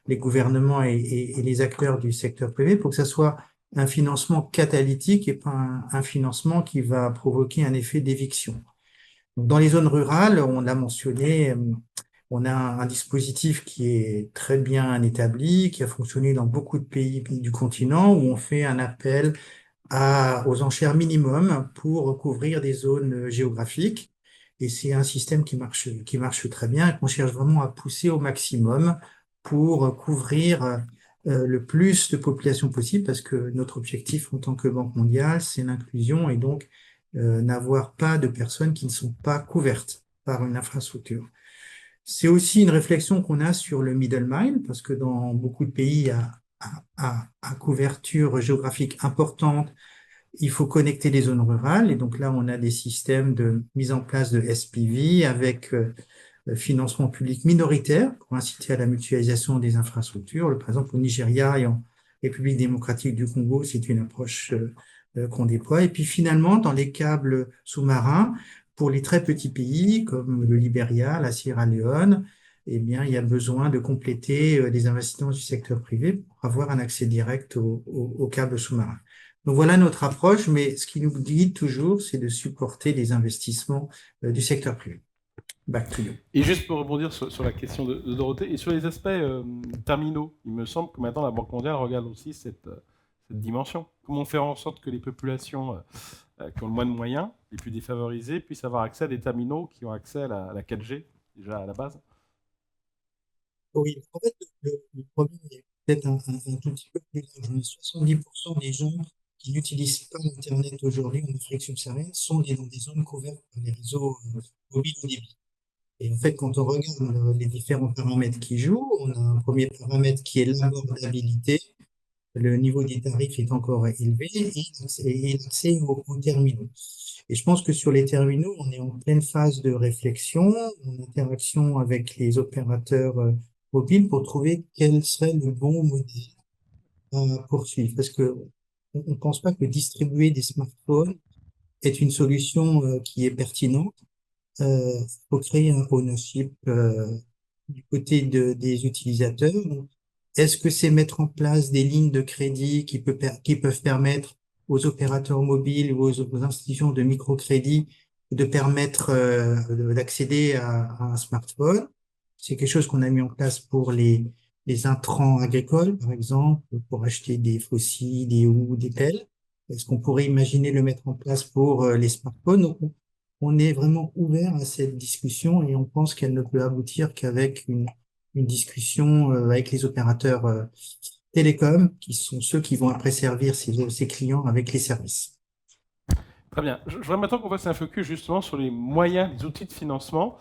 les gouvernements et les acteurs du secteur privé pour que ça soit un financement catalytique et pas un financement qui va provoquer un effet d'éviction. Donc, dans les zones rurales, on l'a mentionné, on a un dispositif qui est très bien établi, qui a fonctionné dans beaucoup de pays du continent, où on fait un appel aux enchères minimum pour couvrir des zones géographiques. Et c'est un système qui marche très bien et qu'on cherche vraiment à pousser au maximum pour couvrir le plus de population possible, parce que notre objectif en tant que Banque mondiale, c'est l'inclusion et donc n'avoir pas de personnes qui ne sont pas couvertes par une infrastructure. C'est aussi une réflexion qu'on a sur le middle mile, parce que dans beaucoup de pays à couverture géographique importante, il faut connecter les zones rurales. Et donc là, on a des systèmes de mise en place de SPV avec financement public minoritaire pour inciter à la mutualisation des infrastructures. Par exemple, au Nigeria et en République démocratique du Congo, c'est une approche qu'on déploie. Et puis finalement, dans les câbles sous-marins, pour les très petits pays comme le Libéria, la Sierra Leone, eh bien, il y a besoin de compléter les investissements du secteur privé pour avoir un accès direct aux câbles sous-marins. Donc voilà notre approche, mais ce qui nous guide toujours, c'est de supporter les investissements du secteur privé. Back to you. Et juste pour rebondir sur la question de Dorothée, et sur les aspects terminaux, il me semble que maintenant la Banque mondiale regarde aussi cette dimension. Comment faire en sorte que les populations qui ont le moins de moyens, les plus défavorisées, puissent avoir accès à des terminaux qui ont accès à la 4G, déjà à la base? Oui, en fait, le problème est peut-être un tout petit peu plus large. 70% des gens qui n'utilisent pas l'Internet aujourd'hui en Afrique subsaharienne sont dans des zones couvertes par les réseaux mobiles haut débit. Et en fait, quand on regarde les différents paramètres qui jouent, on a un premier paramètre qui est l'abordabilité. Le niveau des tarifs est encore élevé et l'accès aux terminaux. Et je pense que sur les terminaux, on est en pleine phase de réflexion, en interaction avec les opérateurs mobiles pour trouver quel serait le bon modèle à poursuivre. Parce que on ne pense pas que distribuer des smartphones est une solution qui est pertinente. Il faut créer un ownership du côté des utilisateurs. Donc, est-ce que c'est mettre en place des lignes de crédit qui peuvent permettre aux opérateurs mobiles ou aux institutions de microcrédit de permettre d'accéder à un smartphone? C'est quelque chose qu'on a mis en place pour les intrants agricoles, par exemple, pour acheter des faucilles, des houes, des pelles. Est-ce qu'on pourrait imaginer le mettre en place pour les smartphones? Donc, on est vraiment ouvert à cette discussion et on pense qu'elle ne peut aboutir qu'avec une discussion avec les opérateurs télécoms, qui sont ceux qui vont après servir ces clients avec les services. Très bien. Je voudrais maintenant qu'on fasse un focus justement sur les moyens, les outils de financement.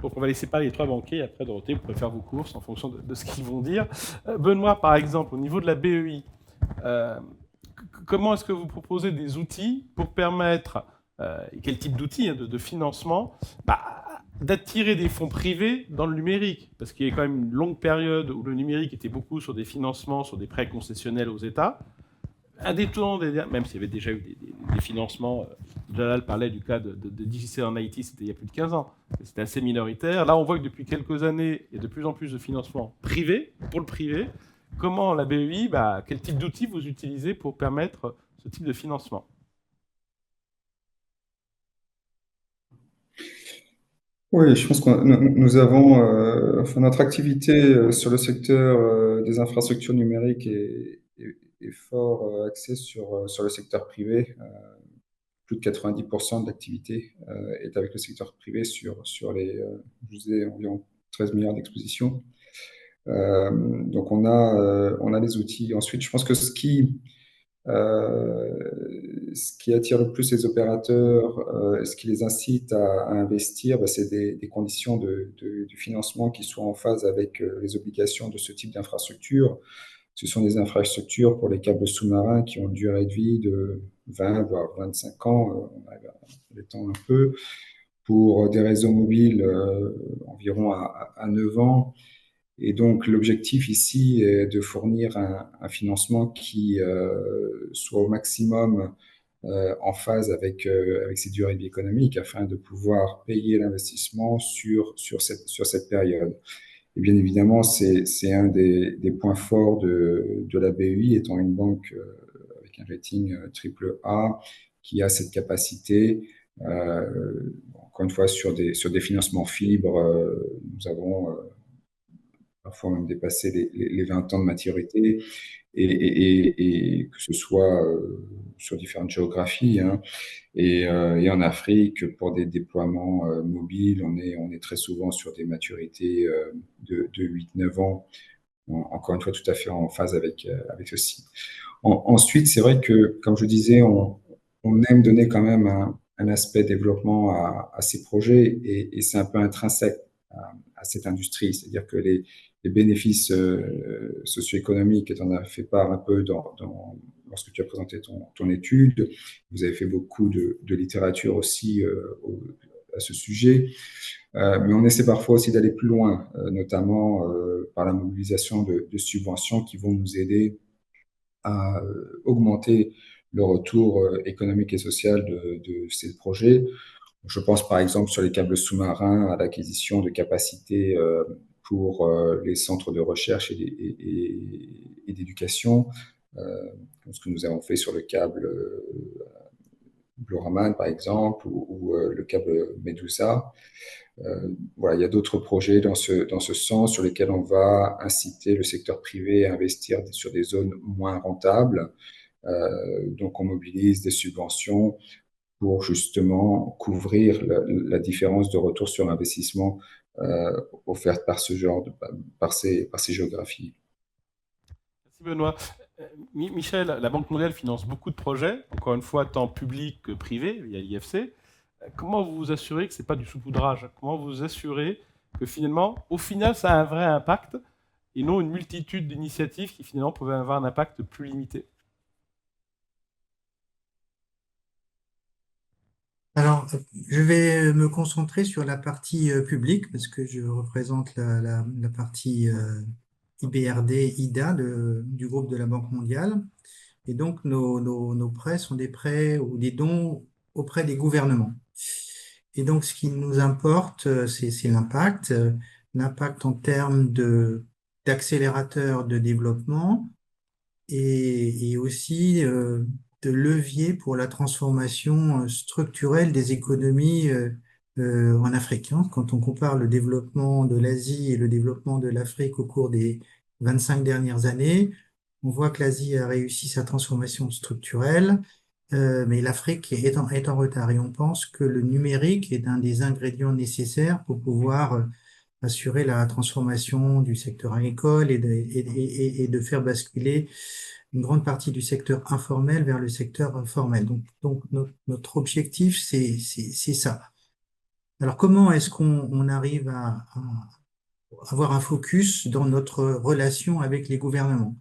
Donc on va laisser parler les trois banquiers, et après Dorothée, vous pouvez faire vos courses en fonction de ce qu'ils vont dire. Benoît, par exemple, au niveau de la BEI, comment est-ce que vous proposez des outils pour permettre, quel type d'outils de financement, d'attirer des fonds privés dans le numérique? Parce qu'il y a quand même une longue période où le numérique était beaucoup sur des financements, sur des prêts concessionnels aux États. Un détournement, même s'il y avait déjà eu des financements, Jalal parlait du cas de Digital en Haïti, c'était il y a plus de 15 ans, c'était assez minoritaire. Là, on voit que depuis quelques années, il y a de plus en plus de financements privés, pour le privé. Comment la BEI, quel type d'outils vous utilisez pour permettre ce type de financement? Oui, je pense que nous avons, notre activité sur le secteur des infrastructures numériques est fort axée sur le secteur privé. Plus de 90% de l'activité est avec le secteur privé sur les, je vous disais, environ 13 milliards d'expositions. Donc on a les outils. Ensuite, je pense que ce qui attire le plus les opérateurs, ce qui les incite à investir, c'est des conditions du financement qui soient en phase avec les obligations de ce type d'infrastructure. Ce sont des infrastructures pour les câbles sous-marins qui ont une durée de vie de 20 voire 25 ans, on arrive à l'étendre un peu. Pour des réseaux mobiles, environ à 9 ans. Et donc, l'objectif ici est de fournir un financement qui soit au maximum en phase avec ces durées de vie économiques afin de pouvoir payer l'investissement sur cette période. Et bien évidemment, c'est un des points forts de la BEI, étant une banque avec un rating triple A, qui a cette capacité. Encore une fois, sur des financements fibres, nous avons parfois même dépassé les 20 ans de maturité, et que ce soit sur différentes géographies, hein. Et en Afrique, pour des déploiements mobiles, on est très souvent sur des maturités de 8-9 ans, encore une fois tout à fait en phase avec ceci. Ensuite, c'est vrai que, comme je disais, on aime donner quand même un aspect développement à ces projets, et c'est un peu intrinsèque à cette industrie, c'est-à-dire que les bénéfices socio-économiques, et tu en as fait part un peu lorsque tu as présenté ton étude, vous avez fait beaucoup de littérature aussi à ce sujet, mais on essaie parfois aussi d'aller plus loin, notamment par la mobilisation de subventions qui vont nous aider à augmenter le retour économique et social de ces projets. Je pense par exemple sur les câbles sous-marins à l'acquisition de capacités pour les centres de recherche et d'éducation, ce que nous avons fait sur le câble Blue Raman par exemple, ou le câble Medusa. Voilà, il y a d'autres projets dans ce sens sur lesquels on va inciter le secteur privé à investir sur des zones moins rentables. Donc on mobilise des subventions pour justement couvrir la différence de retour sur investissement offerte par par ces géographies. Merci Benoît. Michel, la Banque mondiale finance beaucoup de projets, encore une fois, tant publics que privés, via l'IFC. Comment vous vous assurez que ce n'est pas du saupoudrage? Comment vous vous assurez que finalement, au final, ça a un vrai impact et non une multitude d'initiatives qui finalement pouvaient avoir un impact plus limité? Alors, je vais me concentrer sur la partie publique parce que je représente la partie IBRD, IDA du groupe de la Banque mondiale. Et donc, nos prêts sont des prêts ou des dons auprès des gouvernements. Et donc, ce qui nous importe, c'est l'impact, l'impact en termes d'accélérateur de développement et aussi de levier pour la transformation structurelle des économies en Afrique, hein. Quand on compare le développement de l'Asie et le développement de l'Afrique au cours des 25 dernières années, on voit que l'Asie a réussi sa transformation structurelle, mais l'Afrique est en retard. Et on pense que le numérique est un des ingrédients nécessaires pour pouvoir assurer la transformation du secteur agricole et de faire basculer une grande partie du secteur informel vers le secteur formel. Donc notre objectif, c'est ça. Alors, comment est-ce qu'on arrive à avoir un focus dans notre relation avec les gouvernements?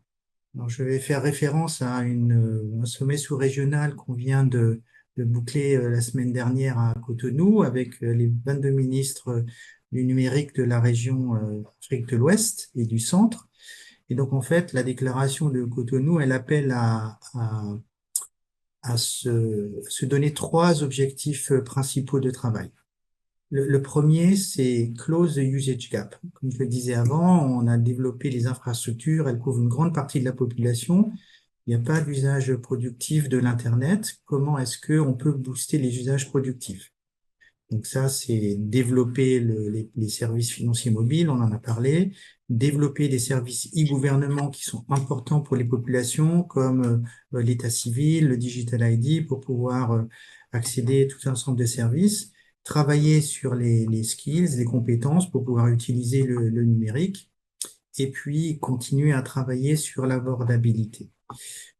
Alors, je vais faire référence à un sommet sous-régional qu'on vient de boucler la semaine dernière à Cotonou avec les 22 ministres du numérique de la région Afrique de l'Ouest et du Centre. Et donc, en fait, la déclaration de Cotonou, elle appelle à se donner 3 objectifs principaux de travail. Le premier, c'est close the usage gap. Comme je le disais avant, on a développé les infrastructures, elles couvrent une grande partie de la population. Il n'y a pas d'usage productif de l'Internet. Comment est-ce qu'on peut booster les usages productifs? Donc ça, c'est développer les services financiers mobiles, on en a parlé, développer des services e-gouvernement qui sont importants pour les populations, comme l'état civil, le Digital ID, pour pouvoir accéder à tout un ensemble de services, travailler sur les skills, les compétences pour pouvoir utiliser le numérique, et puis continuer à travailler sur l'abordabilité.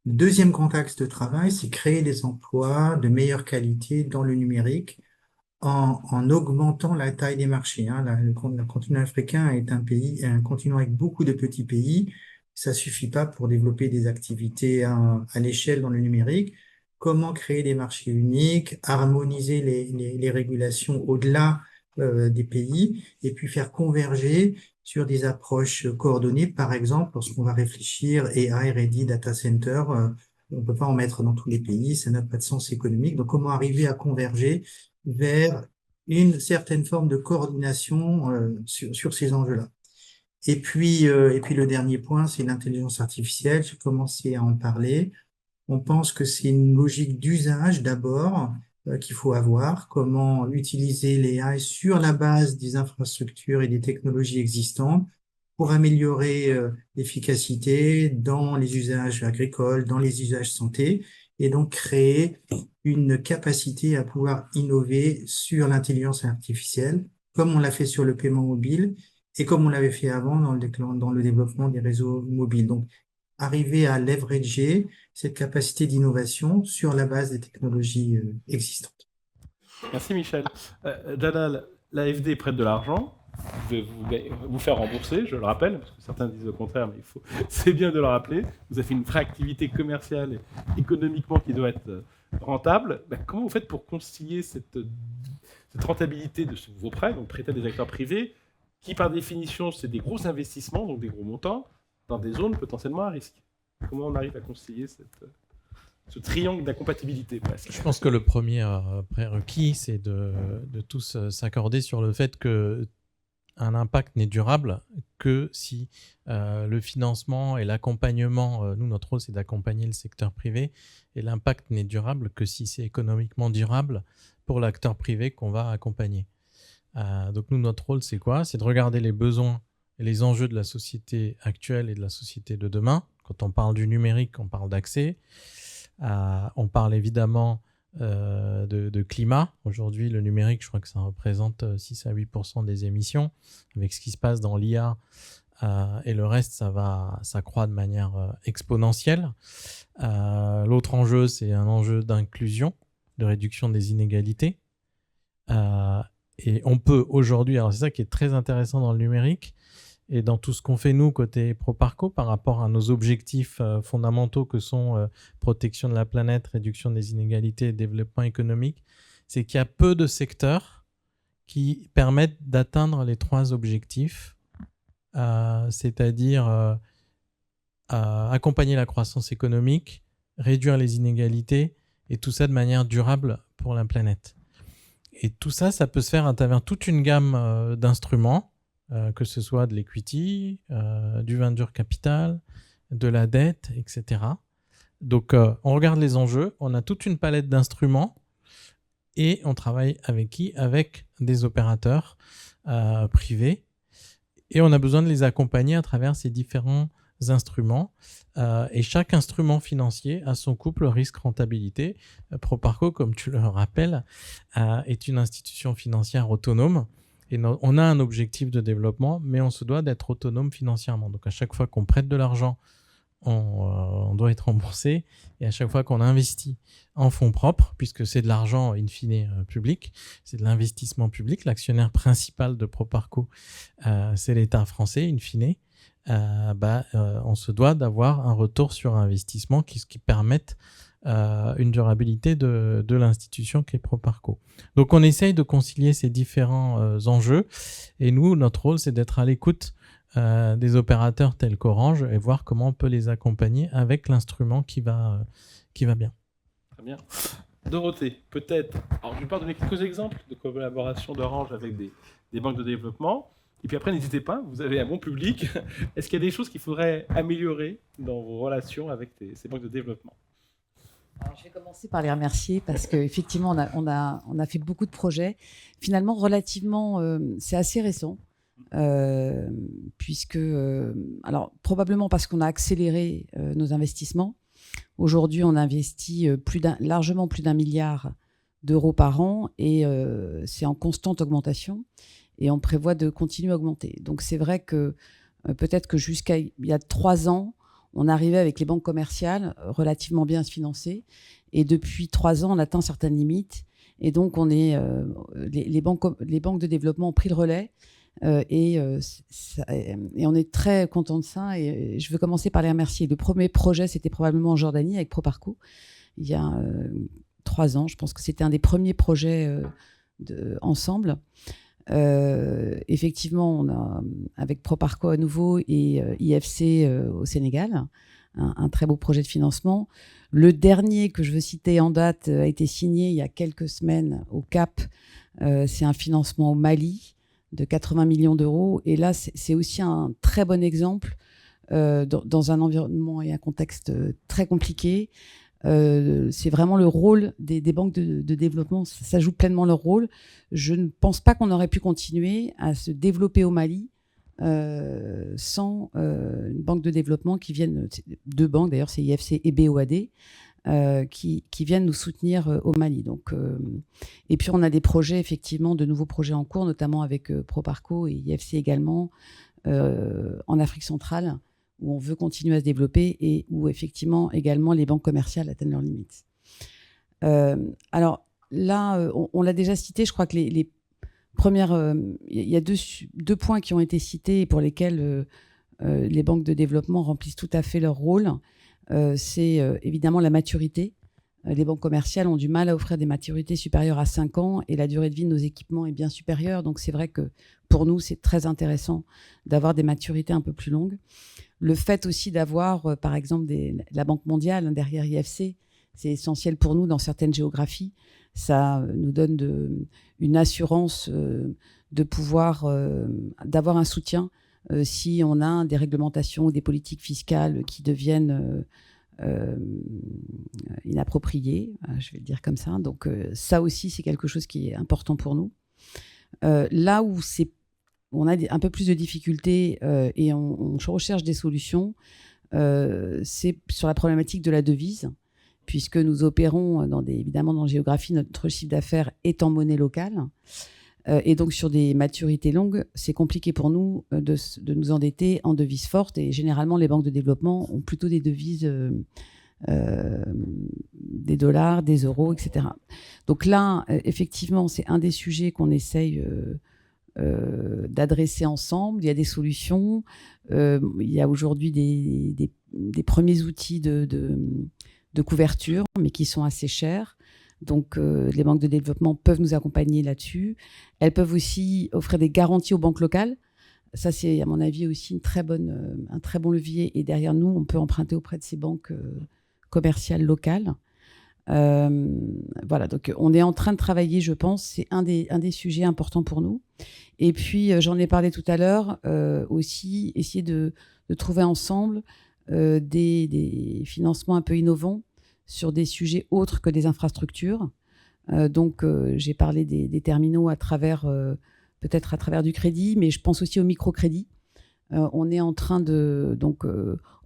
Le deuxième grand axe de travail, c'est créer des emplois de meilleure qualité dans le numérique, en augmentant la taille des marchés, hein. Le continent africain est un continent avec beaucoup de petits pays. Ça suffit pas pour développer des activités à l'échelle dans le numérique. Comment créer des marchés uniques, harmoniser les régulations au-delà des pays et puis faire converger sur des approches coordonnées. Par exemple, lorsqu'on va réfléchir AI ready data center, on peut pas en mettre dans tous les pays, ça n'a pas de sens économique. Donc, comment arriver à converger vers une certaine forme de coordination sur ces enjeux-là. Et puis le dernier point, c'est l'intelligence artificielle. J'ai commencé à en parler. On pense que c'est une logique d'usage d'abord qu'il faut avoir. Comment utiliser l'AI sur la base des infrastructures et des technologies existantes pour améliorer l'efficacité dans les usages agricoles, dans les usages santé, et donc créer une capacité à pouvoir innover sur l'intelligence artificielle, comme on l'a fait sur le paiement mobile et comme on l'avait fait avant dans le développement des réseaux mobiles. Donc, arriver à leverager cette capacité d'innovation sur la base des technologies existantes. Merci Michel. Dalal, l'AFD prête de l'argent. Je vais vous faire rembourser, je le rappelle, parce que certains disent le contraire, mais c'est bien de le rappeler. Vous avez fait une vraie activité commerciale et économiquement qui doit être rentable. Comment vous faites pour concilier cette rentabilité de vos prêts, donc prêter à des acteurs privés, qui par définition, c'est des gros investissements, donc des gros montants, dans des zones potentiellement à risque? Comment on arrive à concilier ce triangle d'incompatibilité presque? Je pense que le premier prérequis, c'est de tous s'accorder sur le fait que un impact n'est durable que si le financement et l'accompagnement, nous notre rôle c'est d'accompagner le secteur privé, et l'impact n'est durable que si c'est économiquement durable pour l'acteur privé qu'on va accompagner. Donc nous notre rôle c'est quoi? C'est de regarder les besoins et les enjeux de la société actuelle et de la société de demain. Quand on parle du numérique, on parle d'accès, on parle évidemment de climat. Aujourd'hui, le numérique, je crois que ça représente 6 à 8% des émissions. Avec ce qui se passe dans l'IA et le reste, ça croît de manière exponentielle. L'autre enjeu, c'est un enjeu d'inclusion, de réduction des inégalités. Et on peut aujourd'hui, alors c'est ça qui est très intéressant dans le numérique et dans tout ce qu'on fait nous côté Proparco par rapport à nos objectifs fondamentaux que sont protection de la planète, réduction des inégalités et développement économique, c'est qu'il y a peu de secteurs qui permettent d'atteindre les 3 objectifs, c'est-à-dire accompagner la croissance économique, réduire les inégalités et tout ça de manière durable pour la planète. Et tout ça, ça peut se faire à travers toute une gamme d'instruments, que ce soit de l'equity, du venture capital, de la dette, etc. Donc, on regarde les enjeux, on a toute une palette d'instruments et on travaille avec qui ? Avec des opérateurs privés. Et on a besoin de les accompagner à travers ces différents instruments. Et chaque instrument financier a son couple risque-rentabilité. Proparco, comme tu le rappelles, est une institution financière autonome. Et on a un objectif de développement, mais on se doit d'être autonome financièrement. Donc, à chaque fois qu'on prête de l'argent, on doit être remboursé. Et à chaque fois qu'on investit en fonds propres, puisque c'est de l'argent in fine public, c'est de l'investissement public, l'actionnaire principal de Proparco, c'est l'État français in fine, on se doit d'avoir un retour sur investissement qui permette une durabilité de l'institution qui est Proparco. Donc on essaye de concilier ces différents enjeux et nous, notre rôle, c'est d'être à l'écoute des opérateurs tels qu'Orange et voir comment on peut les accompagner avec l'instrument qui va bien. Très bien. Dorothée, peut-être, alors je vais pas donner quelques exemples de collaboration d'Orange avec des banques de développement, et puis après n'hésitez pas, vous avez un bon public. Est-ce qu'il y a des choses qu'il faudrait améliorer dans vos relations avec ces banques de développement ? Alors, je vais commencer par les remercier parce qu'effectivement, on a fait beaucoup de projets. Finalement, relativement, c'est assez récent. Puisque, alors probablement parce qu'on a accéléré nos investissements. Aujourd'hui, on investit largement plus d'1 milliard d'euros par an et c'est en constante augmentation et on prévoit de continuer à augmenter. Donc c'est vrai que peut-être que jusqu'à il y a 3 ans, on arrivait avec les banques commerciales relativement bien à se financer et depuis 3 ans, on atteint certaines limites et donc les banques de développement ont pris le relais. Et on est très content de ça et je veux commencer par les remercier. Le premier projet, c'était probablement en Jordanie avec Proparco il y a 3 ans. Je pense que c'était un des premiers projets ensemble. Effectivement, on a avec Proparco à nouveau et IFC au Sénégal un très beau projet de financement. Le dernier que je veux citer en date a été signé il y a quelques semaines au Cap. C'est un financement au Mali de 80 millions d'euros. Et là, c'est aussi un très bon exemple dans un environnement et un contexte très compliqué. C'est vraiment le rôle des banques de développement. Ça joue pleinement leur rôle. Je ne pense pas qu'on aurait pu continuer à se développer au Mali sans une banque de développement qui viennent, 2 banques d'ailleurs, c'est IFC et BOAD, qui viennent nous soutenir au Mali. Donc, et puis on a des projets, effectivement, de nouveaux projets en cours, notamment avec Proparco et IFC également, en Afrique centrale, où on veut continuer à se développer et où effectivement également les banques commerciales atteignent leurs limites. Alors là, on l'a déjà cité, je crois que les premières... Il y a deux points qui ont été cités et pour lesquels les banques de développement remplissent tout à fait leur rôle. C'est évidemment la maturité. Les banques commerciales ont du mal à offrir des maturités supérieures à 5 ans et la durée de vie de nos équipements est bien supérieure. Donc, c'est vrai que pour nous, c'est très intéressant d'avoir des maturités un peu plus longues. Le fait aussi d'avoir, par exemple, la Banque mondiale derrière IFC, c'est essentiel pour nous dans certaines géographies. Ça nous donne une assurance de pouvoir d'avoir un soutien si on a des réglementations ou des politiques fiscales qui deviennent inappropriées, je vais le dire comme ça. Donc ça aussi, c'est quelque chose qui est important pour nous. Là où on a un peu plus de difficultés et on recherche des solutions, c'est sur la problématique de la devise, puisque nous opérons évidemment dans la géographie, notre chiffre d'affaires est en monnaie locale. Et donc, sur des maturités longues, c'est compliqué pour nous de nous endetter en devises fortes. Et généralement, les banques de développement ont plutôt des devises, des dollars, des euros, etc. Donc là, effectivement, c'est un des sujets qu'on essaye d'adresser ensemble. Il y a des solutions. Il y a aujourd'hui des premiers outils de couverture, mais qui sont assez chers. Donc, les banques de développement peuvent nous accompagner là-dessus. Elles peuvent aussi offrir des garanties aux banques locales. Ça, c'est, à mon avis, aussi un très bon levier. Et derrière nous, on peut emprunter auprès de ces banques commerciales locales. Voilà, donc on est en train de travailler, je pense, c'est un des sujets importants pour nous. Et puis, j'en ai parlé tout à l'heure, aussi essayer de trouver ensemble des financements un peu innovants sur des sujets autres que des infrastructures. Donc, j'ai parlé des terminaux peut-être à travers du crédit, mais je pense aussi au microcrédit. On est en train de... Donc,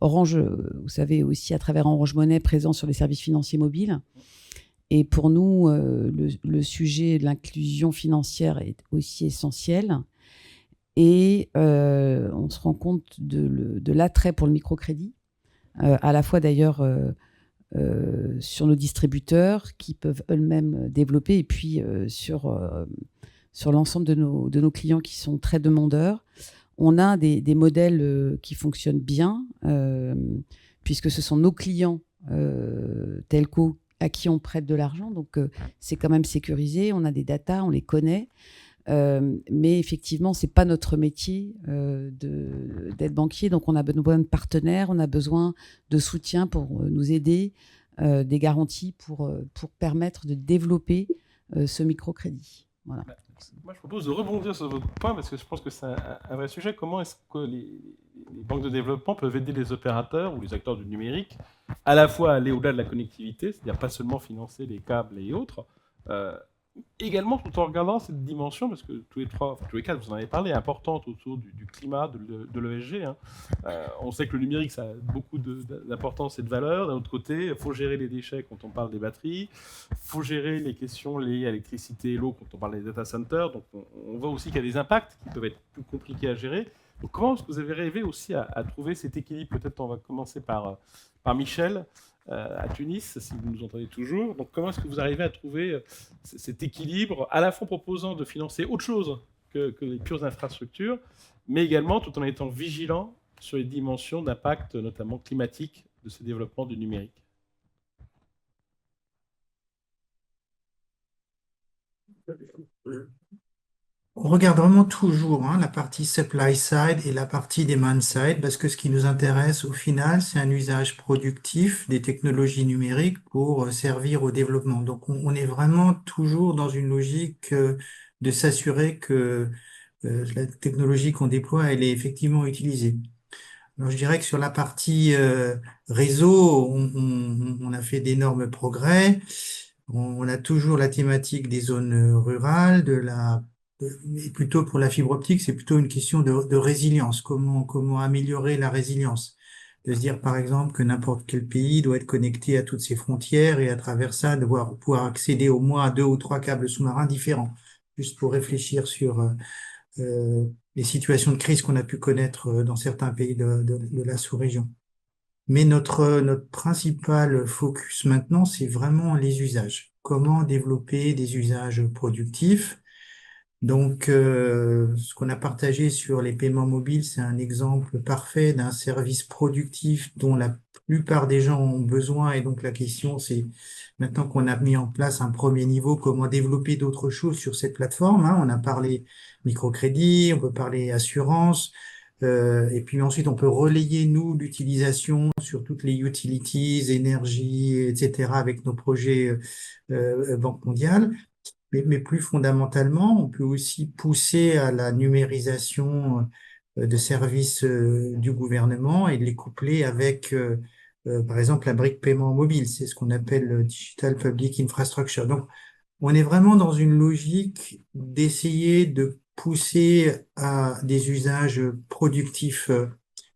Orange, vous savez, aussi à travers Orange Money, présent sur les services financiers mobiles. Et pour nous, le sujet de l'inclusion financière est aussi essentiel. Et on se rend compte de l'attrait pour le microcrédit, à la fois d'ailleurs sur nos distributeurs qui peuvent eux-mêmes développer, et puis sur l'ensemble de nos clients qui sont très demandeurs. On a des modèles qui fonctionnent bien, puisque ce sont nos clients telco à qui on prête de l'argent. Donc, c'est quand même sécurisé. On a des datas, on les connaît. Mais effectivement, ce n'est pas notre métier d'être banquier. Donc, on a besoin de partenaires, on a besoin de soutien pour nous aider, des garanties pour permettre de développer ce microcrédit. Voilà. Moi, je propose de rebondir sur votre point parce que je pense que c'est un vrai sujet. Comment est-ce que les banques de développement peuvent aider les opérateurs ou les acteurs du numérique à la fois à aller au-delà de la connectivité, c'est-à-dire pas seulement financer les câbles et autres, également tout en regardant cette dimension, parce que tous les quatre, vous en avez parlé, importante autour du climat, de l'ESG. Hein. On sait que le numérique, ça a beaucoup d'importance et de valeur. D'un autre côté, il faut gérer les déchets quand on parle des batteries, il faut gérer les questions liées à l'électricité et l'eau quand on parle des data centers. Donc on voit aussi qu'il y a des impacts qui peuvent être plus compliqués à gérer. Donc comment est-ce que vous avez rêvé aussi à trouver cet équilibre? Peut-être on va commencer par Michel. À Tunis, si vous nous entendez toujours. Donc, comment est-ce que vous arrivez à trouver cet équilibre, à la fois proposant de financer autre chose que les pures infrastructures, mais également tout en étant vigilant sur les dimensions d'impact, notamment climatique, de ce développement du numérique? On regarde vraiment toujours la partie supply side et la partie demand side, parce que ce qui nous intéresse au final, c'est un usage productif des technologies numériques pour servir au développement. Donc on est vraiment toujours dans une logique de s'assurer que la technologie qu'on déploie, elle est effectivement utilisée. Alors je dirais que sur la partie réseau, on a fait d'énormes progrès. On a toujours la thématique des zones rurales, mais plutôt pour la fibre optique, c'est plutôt une question de résilience. Comment améliorer la résilience? De se dire, par exemple, que n'importe quel pays doit être connecté à toutes ses frontières et à travers ça, devoir pouvoir accéder au moins à 2 ou 3 câbles sous-marins différents. Juste pour réfléchir sur les situations de crise qu'on a pu connaître dans certains pays de la sous-région. Mais notre principal focus maintenant, c'est vraiment les usages. Comment développer des usages productifs? Donc, ce qu'on a partagé sur les paiements mobiles, c'est un exemple parfait d'un service productif dont la plupart des gens ont besoin. Et donc, la question, c'est maintenant qu'on a mis en place un premier niveau, comment développer d'autres choses sur cette plateforme, hein. On a parlé microcrédit, on peut parler assurance, et puis ensuite, on peut relayer, nous, l'utilisation sur toutes les utilities, énergie, etc., avec nos projets Banque mondiale. Mais plus fondamentalement, on peut aussi pousser à la numérisation de services du gouvernement et de les coupler avec, par exemple, la brique paiement mobile. C'est ce qu'on appelle le Digital Public Infrastructure. Donc, on est vraiment dans une logique d'essayer de pousser à des usages productifs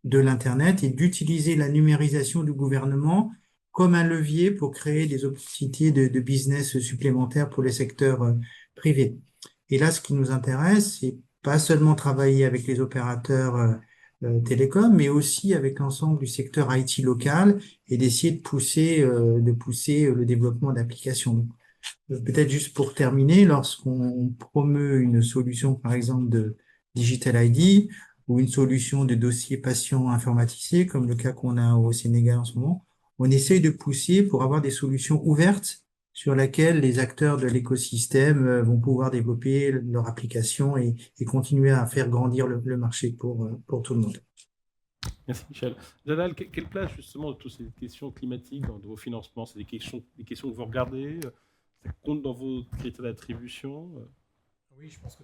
de l'Internet et d'utiliser la numérisation du gouvernement comme un levier pour créer des opportunités de business supplémentaires pour les secteurs privés. Et là, ce qui nous intéresse, c'est pas seulement travailler avec les opérateurs télécoms, mais aussi avec l'ensemble du secteur IT local et d'essayer de pousser le développement d'applications. Peut-être juste pour terminer, lorsqu'on promeut une solution, par exemple, de Digital ID ou une solution de dossier patient informatisé, comme le cas qu'on a au Sénégal en ce moment, on essaye de pousser pour avoir des solutions ouvertes sur lesquelles les acteurs de l'écosystème vont pouvoir développer leur application et continuer à faire grandir le marché pour tout le monde. Merci Michel. Jalal, quelle place justement de toutes ces questions climatiques dans vos financements? C'est des questions que vous regardez? Ça compte dans vos critères d'attribution? Oui, je pense que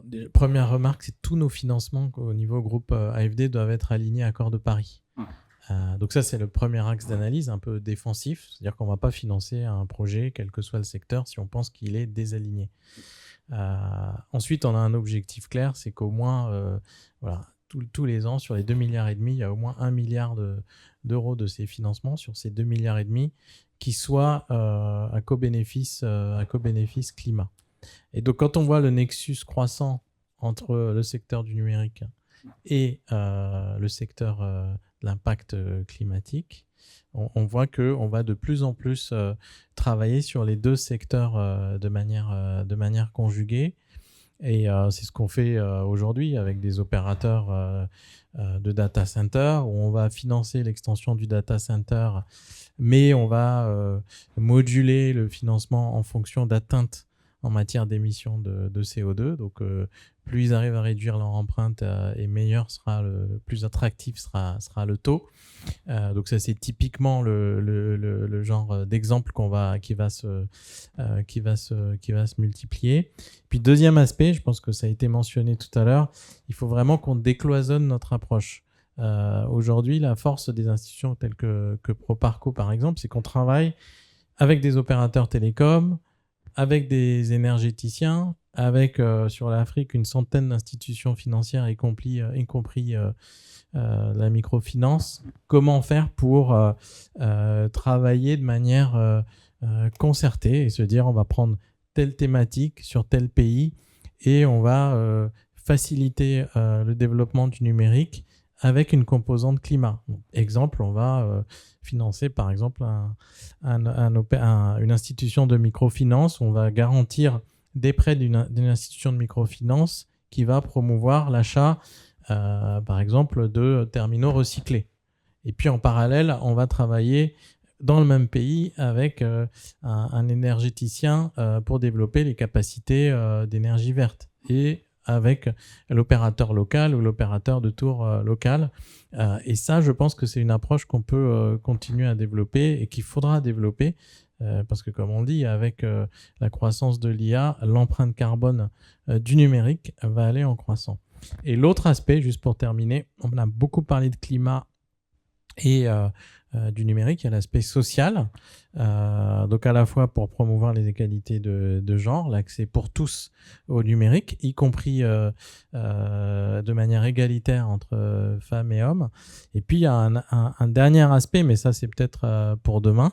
déjà, première remarque, c'est tous nos financements au niveau groupe AFD doivent être alignés à Accord de Paris. Donc ça, c'est le premier axe d'analyse, un peu défensif, c'est-à-dire qu'on ne va pas financer un projet, quel que soit le secteur, si on pense qu'il est désaligné. Ensuite, on a un objectif clair, c'est qu'au moins, tous les ans, sur les 2,5 milliards, il y a au moins 1 milliard d'euros de ces financements sur ces 2,5 milliards qui soient à co-bénéfice climat. Et donc, quand on voit le nexus croissant entre le secteur du numérique et le secteur de l'impact climatique, on voit qu'on va de plus en plus travailler sur les deux secteurs de manière conjuguée. Et c'est ce qu'on fait aujourd'hui avec des opérateurs de data center, où on va financer l'extension du data center, mais on va moduler le financement en fonction d'atteintes en matière d'émissions de CO2. Donc, plus ils arrivent à réduire leur empreinte et plus attractif sera le taux. Donc ça, c'est typiquement le genre d'exemple qui va se multiplier. Puis deuxième aspect, je pense que ça a été mentionné tout à l'heure, il faut vraiment qu'on décloisonne notre approche. Aujourd'hui, la force des institutions telles que Proparco, par exemple, c'est qu'on travaille avec des opérateurs télécoms, avec des énergéticiens, avec sur l'Afrique une centaine d'institutions financières, y compris la microfinance. Comment faire pour travailler de manière concertée et se dire on va prendre telle thématique sur tel pays et on va faciliter le développement du numérique avec une composante climat. Exemple, on va financer par exemple une institution de microfinance. On va garantir des prêts d'une institution de microfinance qui va promouvoir l'achat, par exemple, de terminaux recyclés. Et puis en parallèle, on va travailler dans le même pays avec un énergéticien pour développer les capacités d'énergie verte. Et avec l'opérateur local ou l'opérateur de tour local. Et ça, je pense que c'est une approche qu'on peut continuer à développer et qu'il faudra développer parce que, comme on dit, avec la croissance de l'IA, l'empreinte carbone du numérique va aller en croissant. Et l'autre aspect, juste pour terminer, on a beaucoup parlé de climat et du numérique, il y a l'aspect social, donc à la fois pour promouvoir les égalités de genre, l'accès pour tous au numérique, y compris de manière égalitaire entre femmes et hommes. Et puis il y a un dernier aspect, mais ça c'est peut-être pour demain.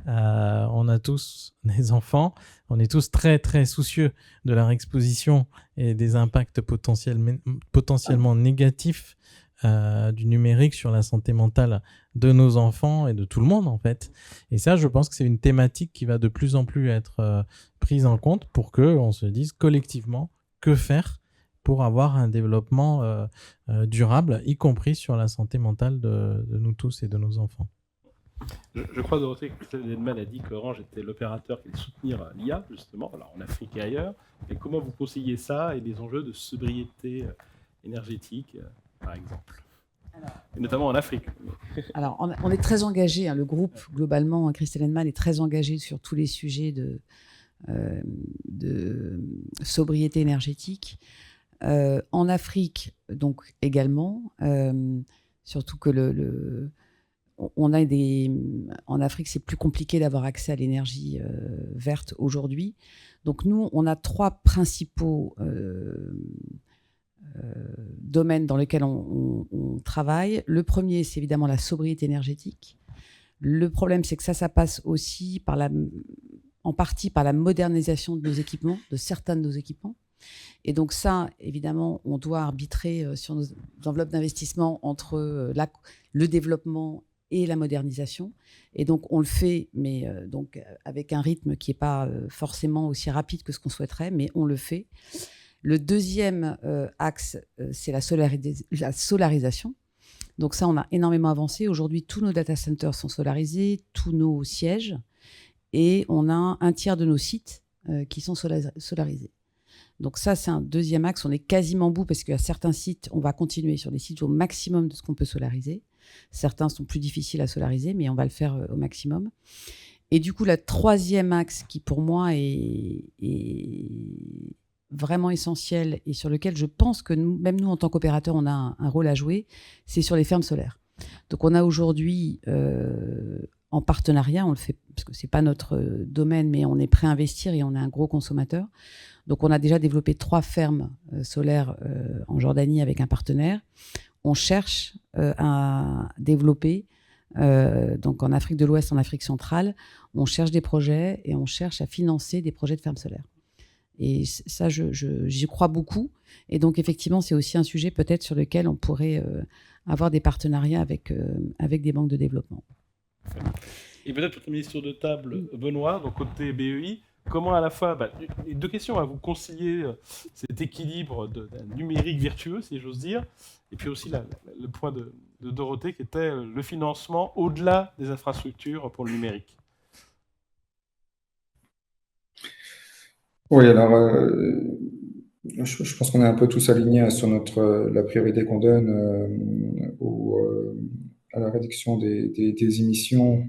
On a tous des enfants, on est tous très très soucieux de leur exposition et des impacts potentiellement négatifs du numérique sur la santé mentale de nos enfants et de tout le monde en fait. Et ça, je pense que c'est une thématique qui va de plus en plus être prise en compte pour qu'on se dise collectivement que faire pour avoir un développement durable, y compris sur la santé mentale de nous tous et de nos enfants. Je crois, Dorothée, que Christelle Edman a dit qu'Orange était l'opérateur qui allait soutenir l'IA, justement, alors en Afrique et ailleurs. Et comment vous conseillez ça et les enjeux de sobriété énergétique, par exemple, et notamment en Afrique? Alors, on est très engagé, le groupe, globalement, Christelle Edman est très engagé sur tous les sujets de sobriété énergétique. En Afrique, donc, également, surtout que en Afrique, c'est plus compliqué d'avoir accès à l'énergie verte aujourd'hui. Donc, nous, on a 3 principaux domaines dans lesquels on travaille. Le premier, c'est évidemment la sobriété énergétique. Le problème, c'est que ça passe aussi en partie par la modernisation de nos équipements, de certains de nos équipements. Et donc ça, évidemment, on doit arbitrer sur nos enveloppes d'investissement entre le développement et la modernisation. Et donc, on le fait, mais donc, avec un rythme qui n'est pas forcément aussi rapide que ce qu'on souhaiterait, mais on le fait. Le deuxième axe, c'est la solarisation. Donc ça, on a énormément avancé. Aujourd'hui, tous nos data centers sont solarisés, tous nos sièges, et on a un tiers de nos sites qui sont solarisés. Donc ça, c'est un deuxième axe. On est quasiment au bout parce qu'à certains sites, on va continuer sur des sites au maximum de ce qu'on peut solariser. Certains sont plus difficiles à solariser, mais on va le faire au maximum. Et du coup, le troisième axe qui, pour moi, est vraiment essentiel et sur lequel je pense que même nous, en tant qu'opérateurs, on a un rôle à jouer, c'est sur les fermes solaires. Donc, on a aujourd'hui, en partenariat, on le fait parce que ce n'est pas notre domaine, mais on est prêt à investir et on est un gros consommateur. Donc, on a déjà développé 3 fermes solaires en Jordanie avec un partenaire. On cherche à développer, donc en Afrique de l'Ouest, en Afrique centrale, on cherche des projets et on cherche à financer des projets de fermes solaires. Et ça, j'y crois beaucoup. Et donc, effectivement, c'est aussi un sujet peut-être sur lequel on pourrait avoir des partenariats avec des banques de développement. Et peut-être pour terminer sur de table, Benoît, donc côté BEI, comment à la fois, les 2 questions, vous concilier cet équilibre d'un numérique vertueux, si j'ose dire, et puis aussi le point de Dorothée qui était le financement au-delà des infrastructures pour le numérique. Oui, alors je pense qu'on est un peu tous alignés sur la priorité qu'on donne à la réduction des émissions.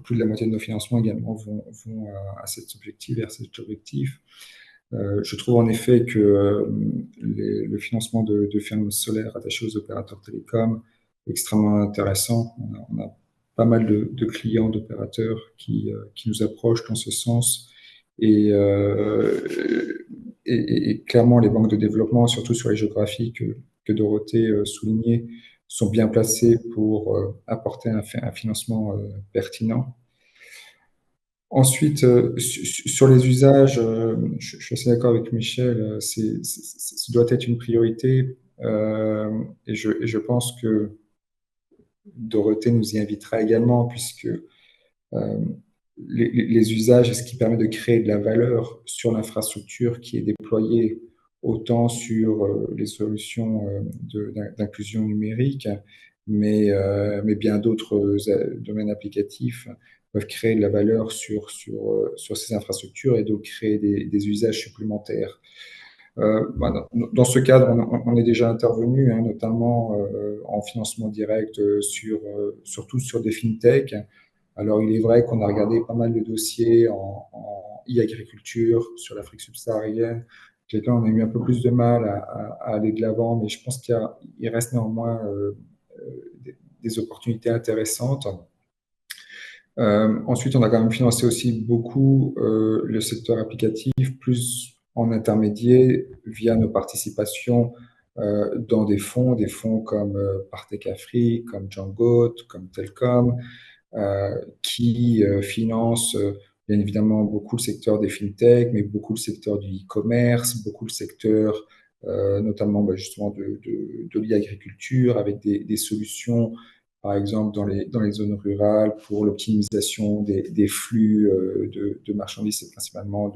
Plus de la moitié de nos financements également vont à cet objectif, vers cet objectif. Je trouve en effet que le financement de fermes solaires attachées aux opérateurs télécoms est extrêmement intéressant. On a pas mal de clients, d'opérateurs qui nous approchent dans ce sens. Et clairement, les banques de développement, surtout sur les géographies que Dorothée soulignait, sont bien placées pour apporter un financement pertinent. Ensuite, sur les usages, je suis assez d'accord avec Michel, ça doit être une priorité et je pense que Dorothée nous y invitera également puisque les usages, ce qui permet de créer de la valeur sur l'infrastructure qui est déployée autant sur les solutions d'inclusion numérique, mais bien d'autres domaines applicatifs peuvent créer de la valeur sur ces infrastructures et donc créer des usages supplémentaires. Dans ce cadre, on est déjà intervenu, notamment en financement direct, surtout sur des fintechs. Alors, il est vrai qu'on a regardé pas mal de dossiers en e-agriculture sur l'Afrique subsaharienne. On a eu un peu plus de mal à aller de l'avant, mais je pense qu'il reste néanmoins des opportunités intéressantes. Ensuite, on a quand même financé aussi beaucoup le secteur applicatif, plus en intermédiaire via nos participations dans des fonds comme Partech Afrique, comme Django, comme Telcom, qui financent bien évidemment beaucoup le secteur des fintech, mais beaucoup le secteur du e-commerce, beaucoup le secteur notamment justement de l'e-agriculture avec des solutions, par exemple dans les zones rurales pour l'optimisation des flux de marchandises et principalement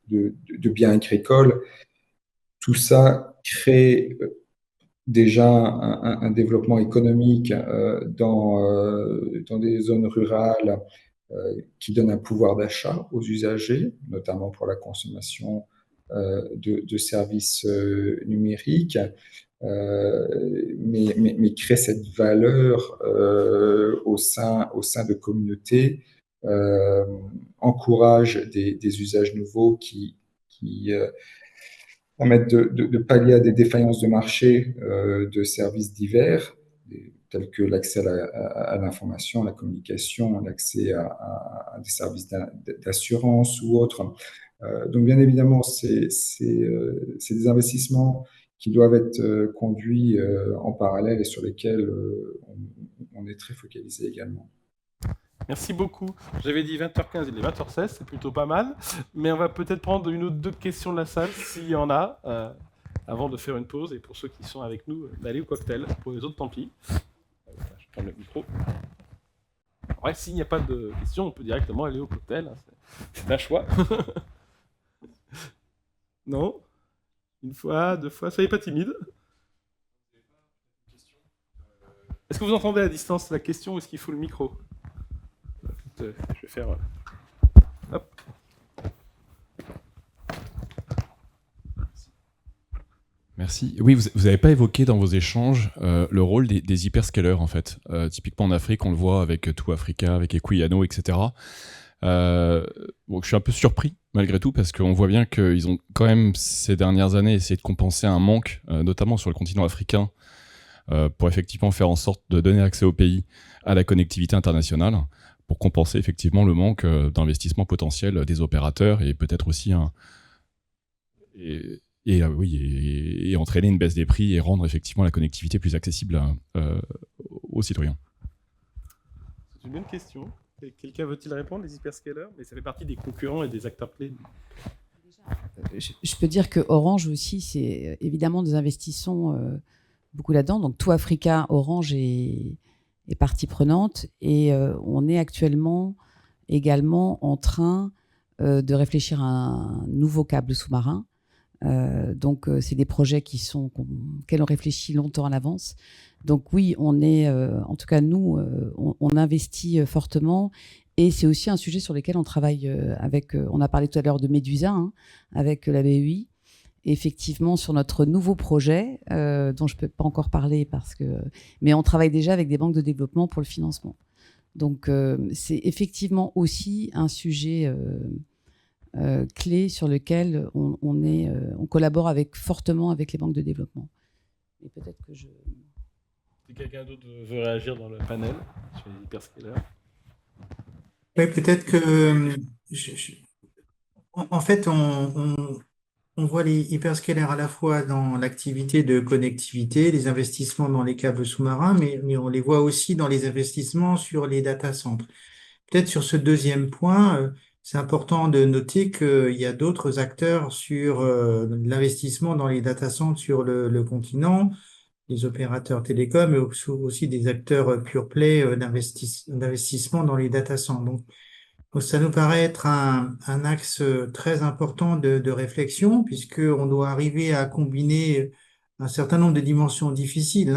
de biens agricoles. Tout ça crée déjà un développement économique dans des zones rurales qui donne un pouvoir d'achat aux usagers, notamment pour la consommation de services numériques, mais crée cette valeur au sein de communautés, encourage des usages nouveaux qui permettent de pallier à des défaillances de marché de services divers, tels que l'accès à l'information, à la communication, l'accès à des services d'assurance ou autres. Donc, bien évidemment, c'est des investissements qui doivent être conduits en parallèle et sur lesquels on est très focalisé également. Merci beaucoup. J'avais dit 20h15, il est 20h16, c'est plutôt pas mal. Mais on va peut-être prendre une ou deux questions de la salle, s'il y en a, avant de faire une pause. Et pour ceux qui sont avec nous, d'aller au cocktail. Pour les autres, tant pis. Je prends le micro. Ouais, s'il n'y a pas de questions, on peut directement aller au cocktail. C'est un choix. Non? Une fois, 2 fois, soyez pas timide. Est-ce que vous entendez à distance la question ou est-ce qu'il faut le micro? Je vais faire... Hop. Merci. Oui, vous n'avez pas évoqué dans vos échanges le rôle des hyperscalers, en fait. Typiquement en Afrique, on le voit avec Tout Africa, avec Equiano, etc. Bon, je suis un peu surpris, malgré tout, parce qu'on voit bien qu'ils ont quand même, ces dernières années, essayé de compenser un manque, notamment sur le continent africain, pour effectivement faire en sorte de donner accès au pays à la connectivité internationale, pour compenser effectivement le manque d'investissement potentiel des opérateurs et peut-être aussi et entraîner une baisse des prix et rendre effectivement la connectivité plus accessible aux citoyens. C'est une bonne question. Quelqu'un veut-il répondre, les hyperscalers? Mais ça fait partie des concurrents et des acteurs clés. Je peux dire que Orange aussi, c'est évidemment des investissons beaucoup là-dedans. Donc Tout Africa, Orange est partie prenante et on est actuellement également en train de réfléchir à un nouveau câble sous-marin. Donc c'est des projets auxquels on réfléchit longtemps à l'avance. Donc oui, on est, en tout cas nous, on investit fortement et c'est aussi un sujet sur lequel on travaille on a parlé tout à l'heure de Medusa, avec la BEI. Et effectivement, sur notre nouveau projet, dont je ne peux pas encore parler mais on travaille déjà avec des banques de développement pour le financement. Donc c'est effectivement aussi un sujet clé sur lequel on collabore fortement avec les banques de développement. Et peut-être que Si quelqu'un d'autre veut réagir dans le panel sur les hyperscalers. Oui, peut-être que en fait, on voit les hyperscalaires à la fois dans l'activité de connectivité, les investissements dans les câbles sous-marins, mais on les voit aussi dans les investissements sur les data centers. Peut-être sur ce deuxième point, c'est important de noter qu'il y a d'autres acteurs sur l'investissement dans les data centers sur le continent, les opérateurs télécoms, mais aussi des acteurs pure play d'investissement dans les data centers. Donc, ça nous paraît être un axe très important de réflexion, puisqu'on doit arriver à combiner un certain nombre de dimensions difficiles.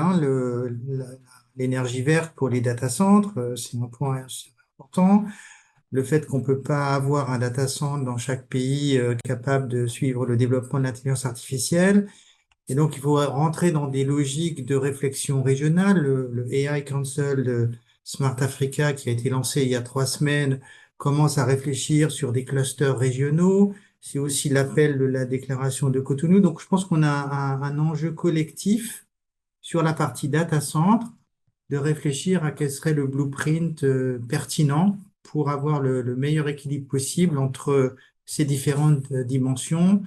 L'énergie verte pour les data centers, c'est un point important. Le fait qu'on ne peut pas avoir un data center dans chaque pays capable de suivre le développement de l'intelligence artificielle. Et donc, il faut rentrer dans des logiques de réflexion régionale. Le AI Council de Smart Africa, qui a été lancé il y a 3 semaines, commence à réfléchir sur des clusters régionaux. C'est aussi l'appel de la déclaration de Cotonou. Donc, je pense qu'on a un enjeu collectif sur la partie data center, de réfléchir à quel serait le blueprint pertinent pour avoir le meilleur équilibre possible entre ces différentes dimensions